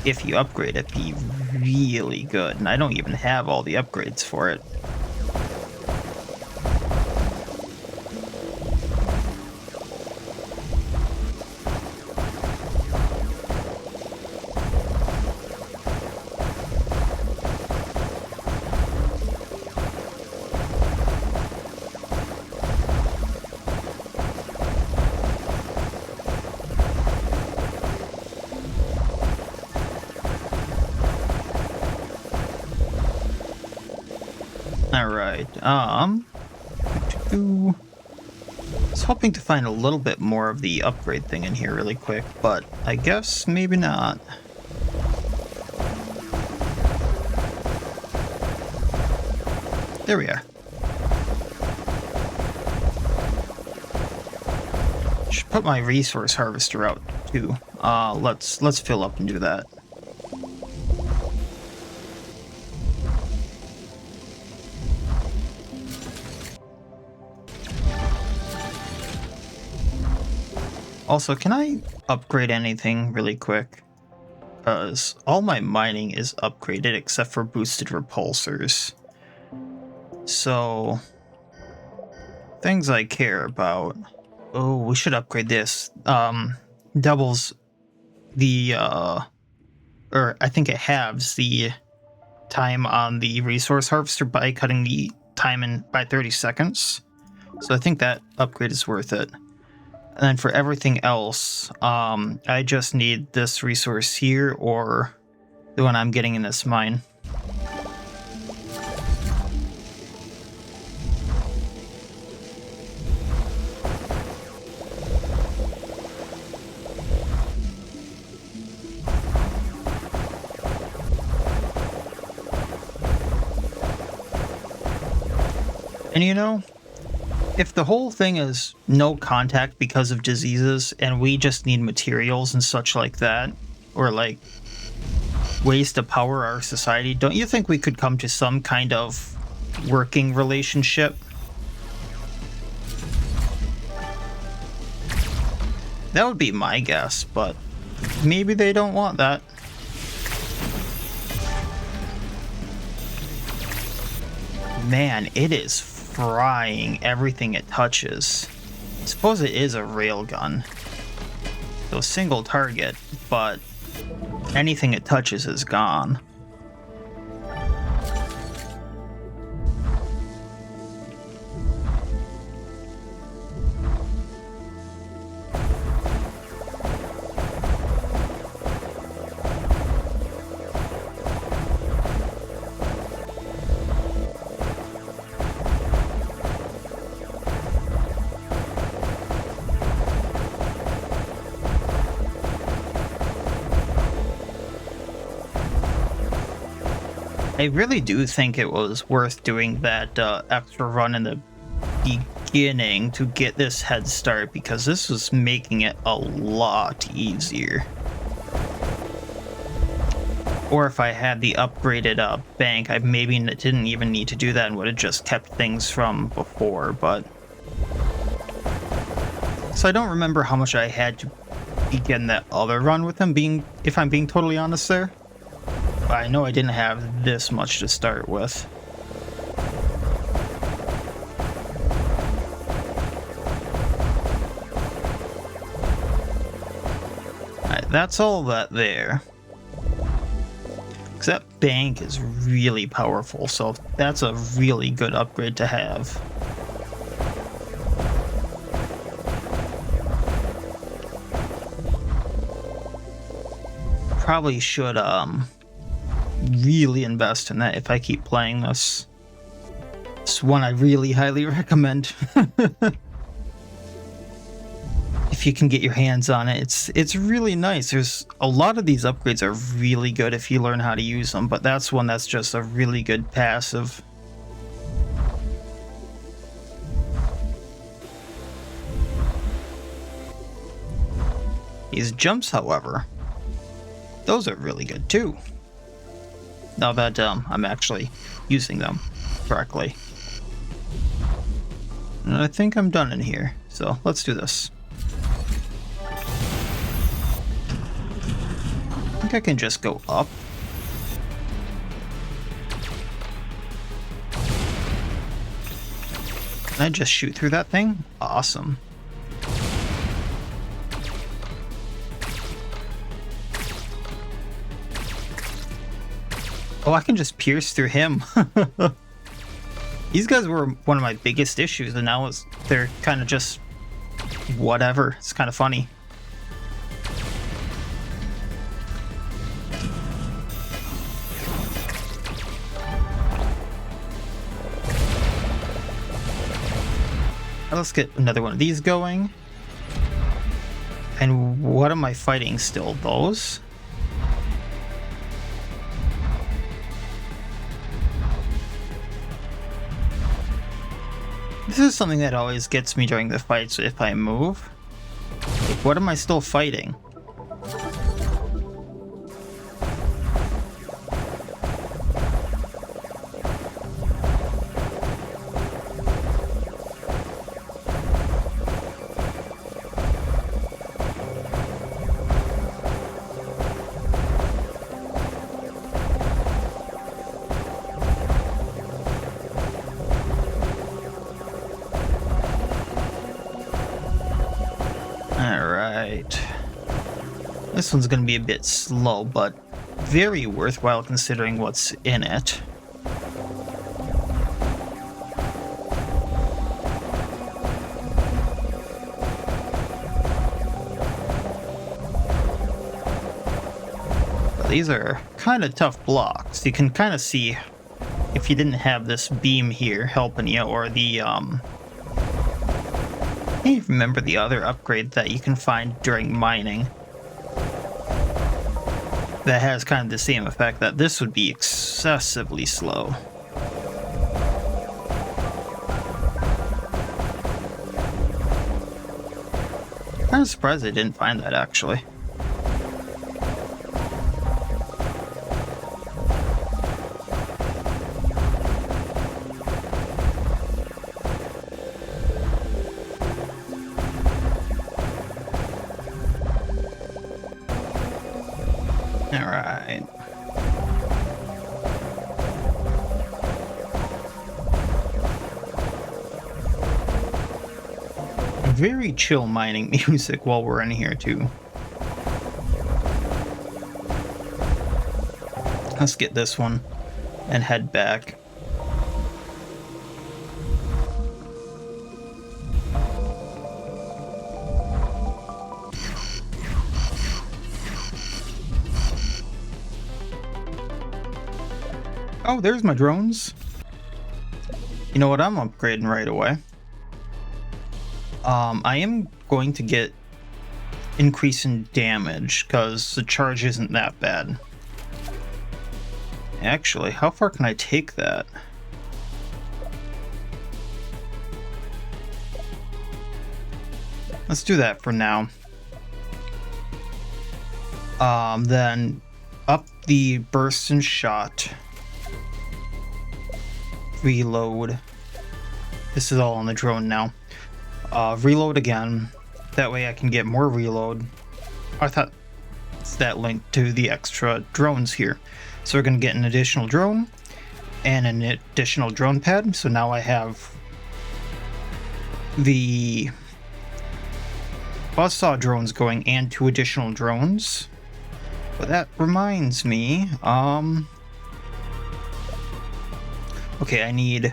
if you upgrade it, be really good, and I don't even have all the upgrades for it. Alright, I was hoping to find a little bit more of the upgrade thing in here really quick, but I guess maybe not. There we are. Should put my resource harvester out too. Let's fill up and do that. Also, can I upgrade anything really quick? Because all my mining is upgraded except for boosted repulsors. So, things I care about. Oh, we should upgrade this. Doubles the, or I think it halves the time on the resource harvester by cutting the time in by 30 seconds. So I think that upgrade is worth it. And then for everything else, I just need this resource here or the one I'm getting in this mine. And you know, if the whole thing is no contact because of diseases and we just need materials and such like that, or like ways to power our society, don't you think we could come to some kind of working relationship? That would be my guess, but maybe they don't want that. Man, it is frying everything it touches. I suppose it is a railgun. So single target, but anything it touches is gone. I really do think it was worth doing that extra run in the beginning to get this head start, because this was making it a lot easier. Or if I had the upgraded bank, I maybe didn't even need to do that and would have just kept things from before, but... So I don't remember how much I had to begin that other run with him, if I'm being totally honest there. I know I didn't have this much to start with. Alright, that's all that there. Because that bank is really powerful, so that's a really good upgrade to have. Probably should, really invest in that if I keep playing this. It's one I really highly recommend. If you can get your hands on it, it's really nice. There's a lot of these upgrades are really good if you learn how to use them, but that's one that's just a really good passive. These jumps, however, those are really good too. Now that I'm actually using them correctly. And I think I'm done in here, so let's do this. I think I can just go up. Can I just shoot through that thing? Awesome. Oh, I can just pierce through him. These guys were one of my biggest issues, and now they're kind of just whatever. It's kind of funny. Let's get another one of these going. And what am I fighting still? Those? This is something that always gets me during the fights if I move. Like, what am I still fighting? Alright. This one's gonna be a bit slow, but very worthwhile considering what's in it. These are kind of tough blocks. You can kind of see if you didn't have this beam here helping you, or the I can't remember the other upgrade that you can find during mining that has kind of the same effect, that this would be excessively slow. Kind of surprised I didn't find that actually. Alright. Very chill mining music while we're in here too. Let's get this one and head back. Oh, there's my drones. You know what? I'm upgrading right away. I am going to get increase in damage because the charge isn't that bad. Actually, how far can I take that? Let's do that for now. Then up the burst and shot. Reload. This is all on the drone now. Reload again. That way I can get more reload. I thought that linked to the extra drones here. So we're going to get an additional drone and an additional drone pad. So now I have the buzzsaw drones going and 2 additional drones. But that reminds me, okay, I need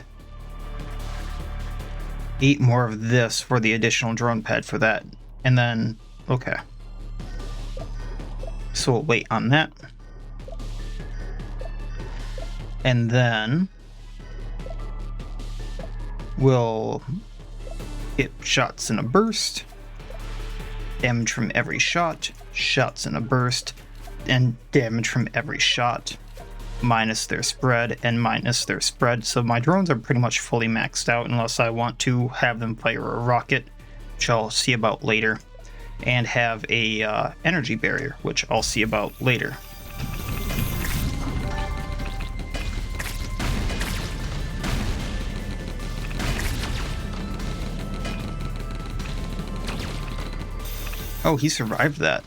8 more of this for the additional drone pad for that. And then, okay. So we'll wait on that. And then we'll get shots in a burst. Damage from every shot. Shots in a burst. And damage from every shot. Minus their spread and minus their spread. So my drones are pretty much fully maxed out unless I want to have them fire a rocket, which I'll see about later, and have a energy barrier, which I'll see about later. Oh, he survived that.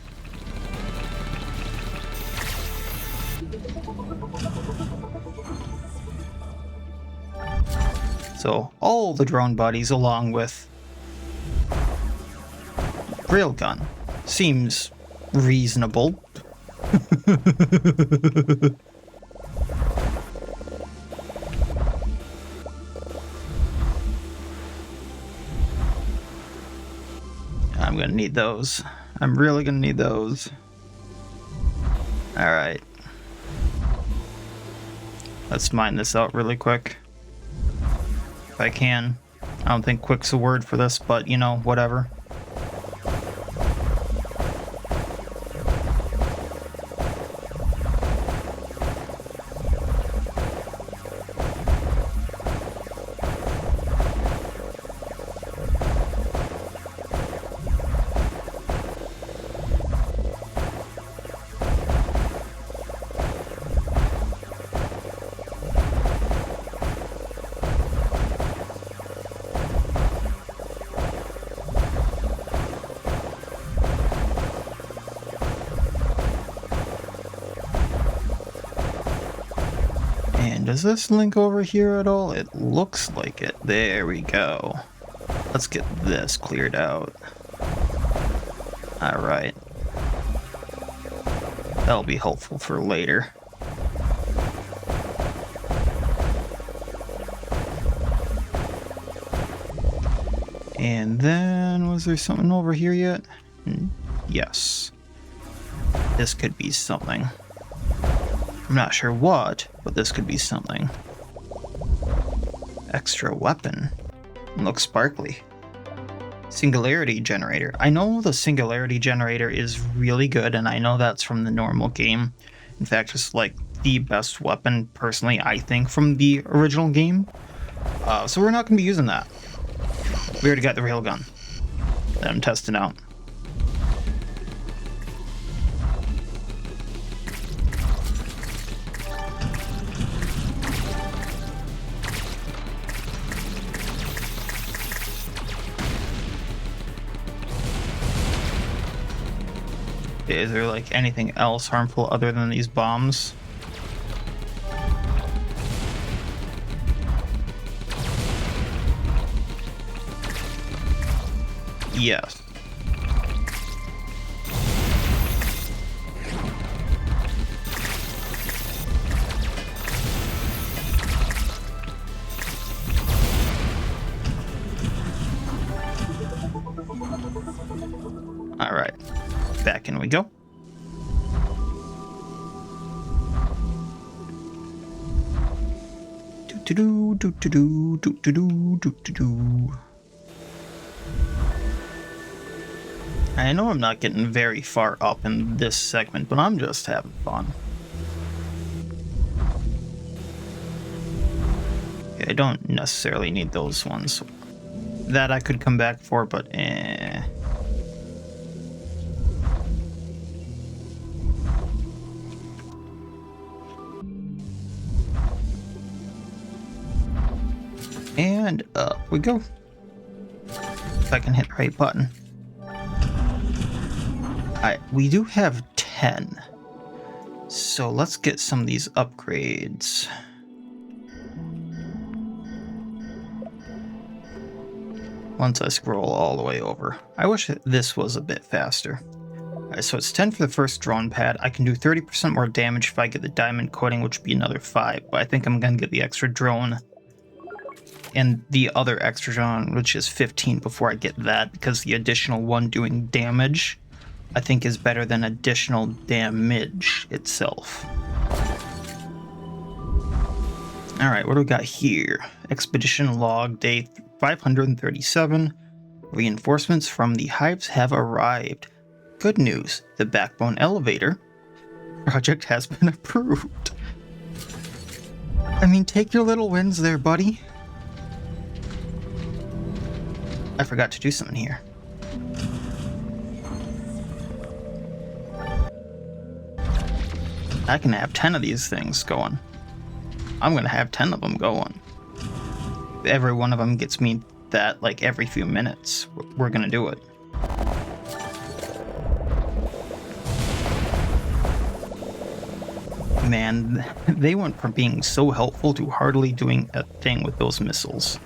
So all the drone buddies along with Railgun seems reasonable. I'm gonna need those. I'm really gonna need those. Alright. Let's mine this out really quick. If I can. I don't think quick's a word for this, but you know, whatever. Does this link over here at all? It looks like it. There we go. Let's get this cleared out. Alright. That'll be helpful for later. And then, was there something over here yet? Yes. This could be something. I'm not sure what, but this could be something. Extra weapon. Looks sparkly. Singularity generator. I know the singularity generator is really good, and I know that's from the normal game. In fact, it's like the best weapon, personally, I think, from the original game. So we're not going to be using that. We already got the railgun that I'm testing out. Is there like anything else harmful other than these bombs? Yes. All right, back in we go. Do do do do do do do do do do. I know I'm not getting very far up in this segment, but I'm just having fun. Okay, I don't necessarily need those ones. That I could come back for, but eh. And up we go. If I can hit the right button. We do have 10. So let's get some of these upgrades. Once I scroll all the way over. I wish this was a bit faster. Alright, so it's 10 for the first drone pad. I can do 30% more damage if I get the diamond coating, which would be another 5. But I think I'm going to get the extra drone and the other extra drone, which is 15 before I get that, because the additional one doing damage I think is better than additional damage itself. Alright, what do we got here? Expedition log, day 537. Reinforcements from the hives have arrived. Good news, the backbone elevator project has been approved. I mean, take your little wins there, buddy. I forgot to do something here. I can have 10 of these things going. I'm gonna have 10 of them going. Every one of them gets me that like every few minutes. We're gonna do it. Man, they went from being so helpful to hardly doing a thing with those missiles.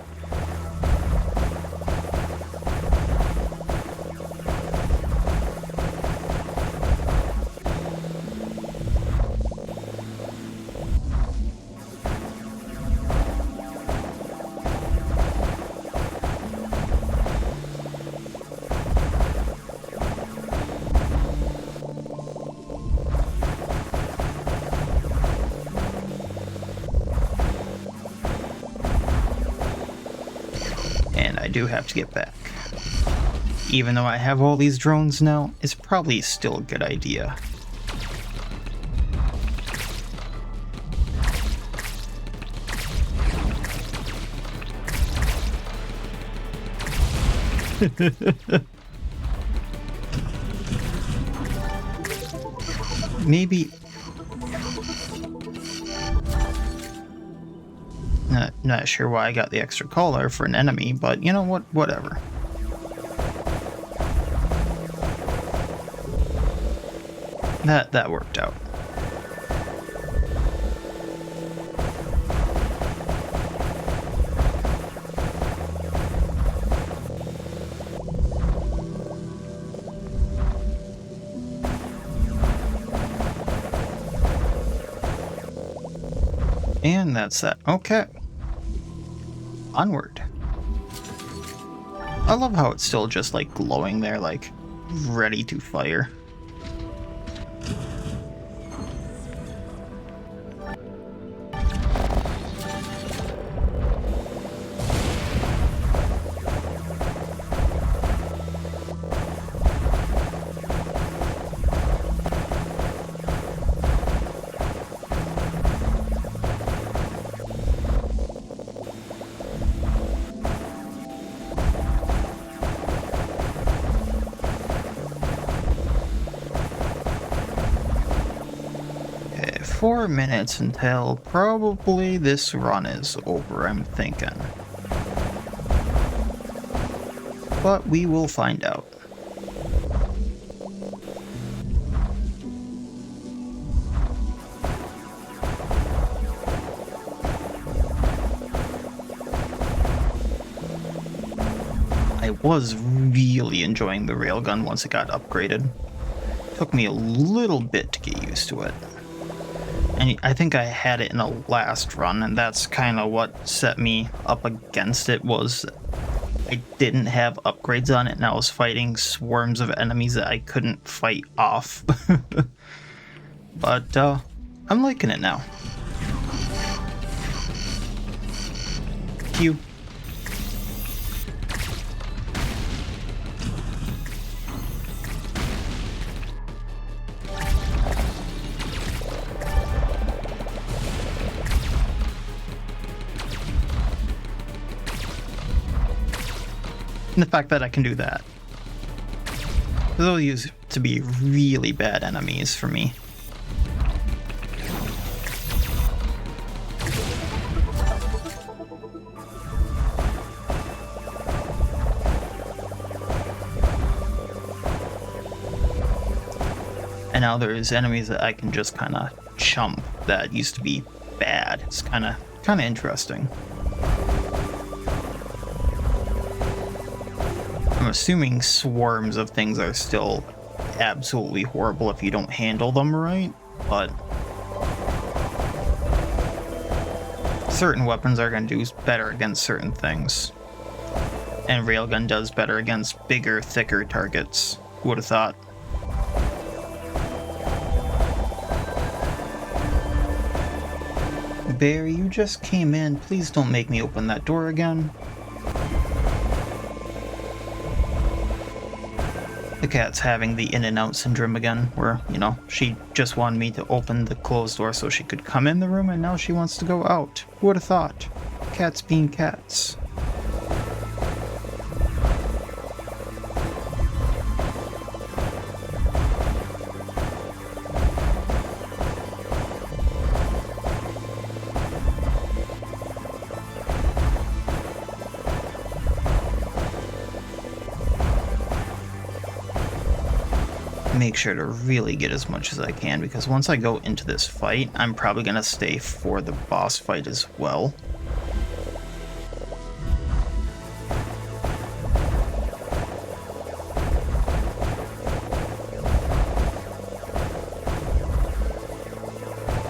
I do have to get back. Even though I have all these drones now, it's probably still a good idea. Maybe... Not sure why I got the extra collar for an enemy, but you know what? Whatever. That worked out. And that's that. Okay. Onward. I love how it's still just like glowing there, like ready to fire. Okay, 4 minutes until probably this run is over, I'm thinking. But we will find out. I was really enjoying the Railgun once it got upgraded. Took me a little bit to get used to it. And I think I had it in a last run, and that's kind of what set me up against it, was I didn't have upgrades on it, and I was fighting swarms of enemies that I couldn't fight off. But I'm liking it now. You. And the fact that I can do that. Those used to be really bad enemies for me. And now there's enemies that I can just kind of chump that used to be bad. It's kind of interesting. I'm assuming swarms of things are still absolutely horrible if you don't handle them right, but certain weapons are going to do better against certain things. And Railgun does better against bigger, thicker targets. Who would have thought? Bear, you just came in. Please don't make me open that door again. The cat's having the in and out syndrome again, where, you know, she just wanted me to open the closed door so she could come in the room, and now she wants to go out. Who would have thought? Cats being cats. Make sure to really get as much as I can, because once I go into this fight, I'm probably going to stay for the boss fight as well.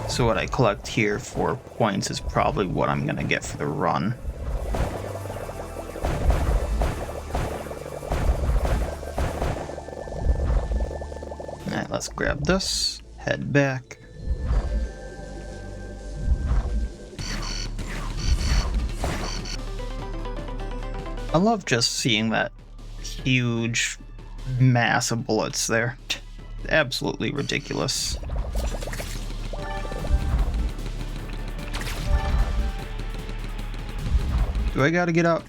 So what I collect here for points is probably what I'm going to get for the run. Let's grab this, head back. I love just seeing that huge mass of bullets there. Absolutely ridiculous. Do I gotta get out?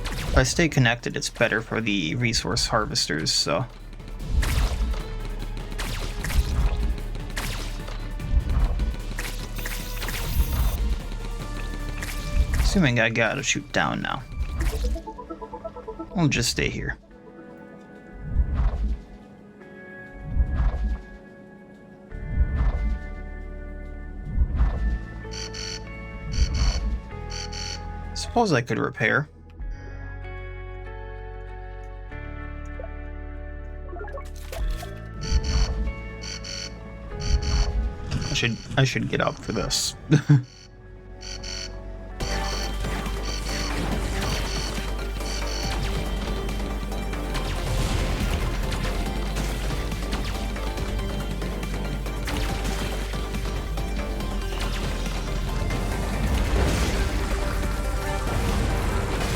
If I stay connected, it's better for the resource harvesters, so... Assuming I gotta shoot down now. I'll just stay here. Suppose I could repair. I should get up for this.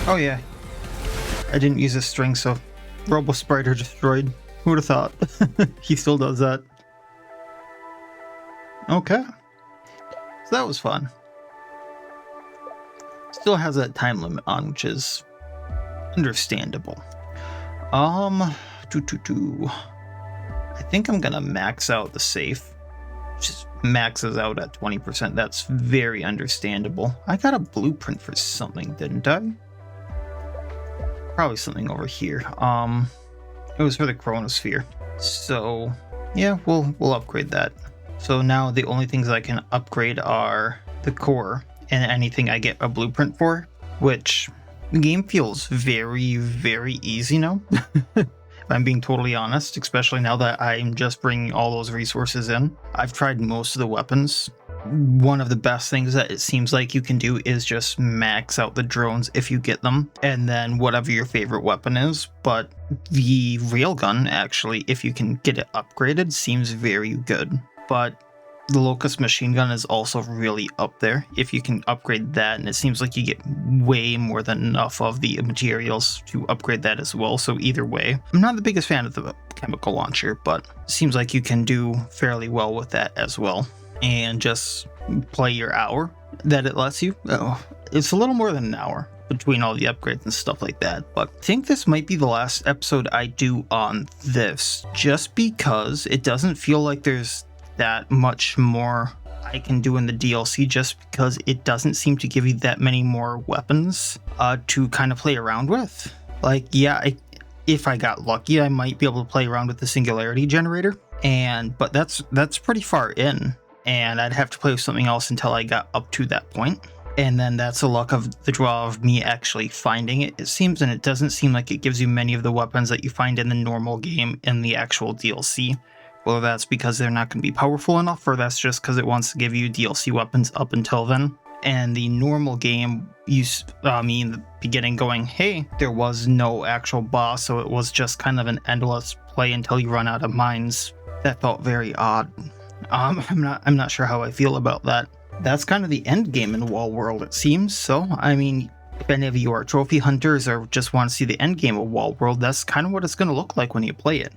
Oh yeah, I didn't use a string, so Wallspider destroyed. Who would have thought? He still does that. Okay, so that was fun. Still has that time limit on, which is understandable. I think I'm gonna max out the safe. Just maxes out at 20%. That's very understandable. I got a blueprint for something, didn't I? Probably something over here. It was for the chronosphere. So yeah, we'll upgrade that. So now the only things I can upgrade are the core and anything I get a blueprint for, which the game feels very, very easy now. If I'm being totally honest, especially now that I'm just bringing all those resources in. I've tried most of the weapons. One of the best things that it seems like you can do is just max out the drones if you get them, and then whatever your favorite weapon is. But the railgun, actually, if you can get it upgraded, seems very good. But the Locust machine gun is also really up there if you can upgrade that, and it seems like you get way more than enough of the materials to upgrade that as well. So either way, I'm not the biggest fan of the chemical launcher, but it seems like you can do fairly well with that as well. And just play your hour that it lets you. Oh, it's a little more than an hour between all the upgrades and stuff like that, but I think this might be the last episode I do on this, just because it doesn't feel like there's that much more I can do in the DLC, just because it doesn't seem to give you that many more weapons to kind of play around with. Like, yeah, if I got lucky, I might be able to play around with the singularity generator, but that's pretty far in, and I'd have to play with something else until I got up to that point. And then that's the luck of the draw of me actually finding it, it seems, and it doesn't seem like it gives you many of the weapons that you find in the normal game in the actual DLC. Whether that's because they're not going to be powerful enough, or that's just because it wants to give you DLC weapons up until then. And the normal game, me in the beginning going, hey, there was no actual boss, so it was just kind of an endless play until you run out of mines. That felt very odd. I'm not sure how I feel about that. That's kind of the end game in Wall World, it seems. So, I mean, if any of you are trophy hunters or just want to see the end game of Wall World, that's kind of what it's going to look like when you play it,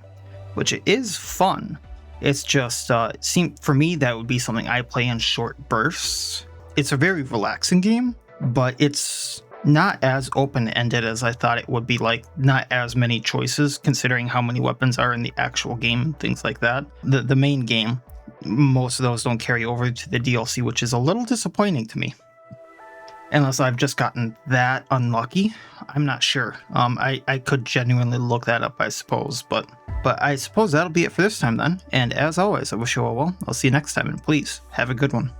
which it is fun. It's just, it seemed, for me, that would be something I play in short bursts. It's a very relaxing game, but it's not as open-ended as I thought it would be, like not as many choices considering how many weapons are in the actual game and things like that. The main game, most of those don't carry over to the DLC, which is a little disappointing to me. Unless I've just gotten that unlucky, I'm not sure. I could genuinely look that up, I suppose, but I suppose that'll be it for this time then. And as always, I wish you all well. I'll see you next time, and please have a good one.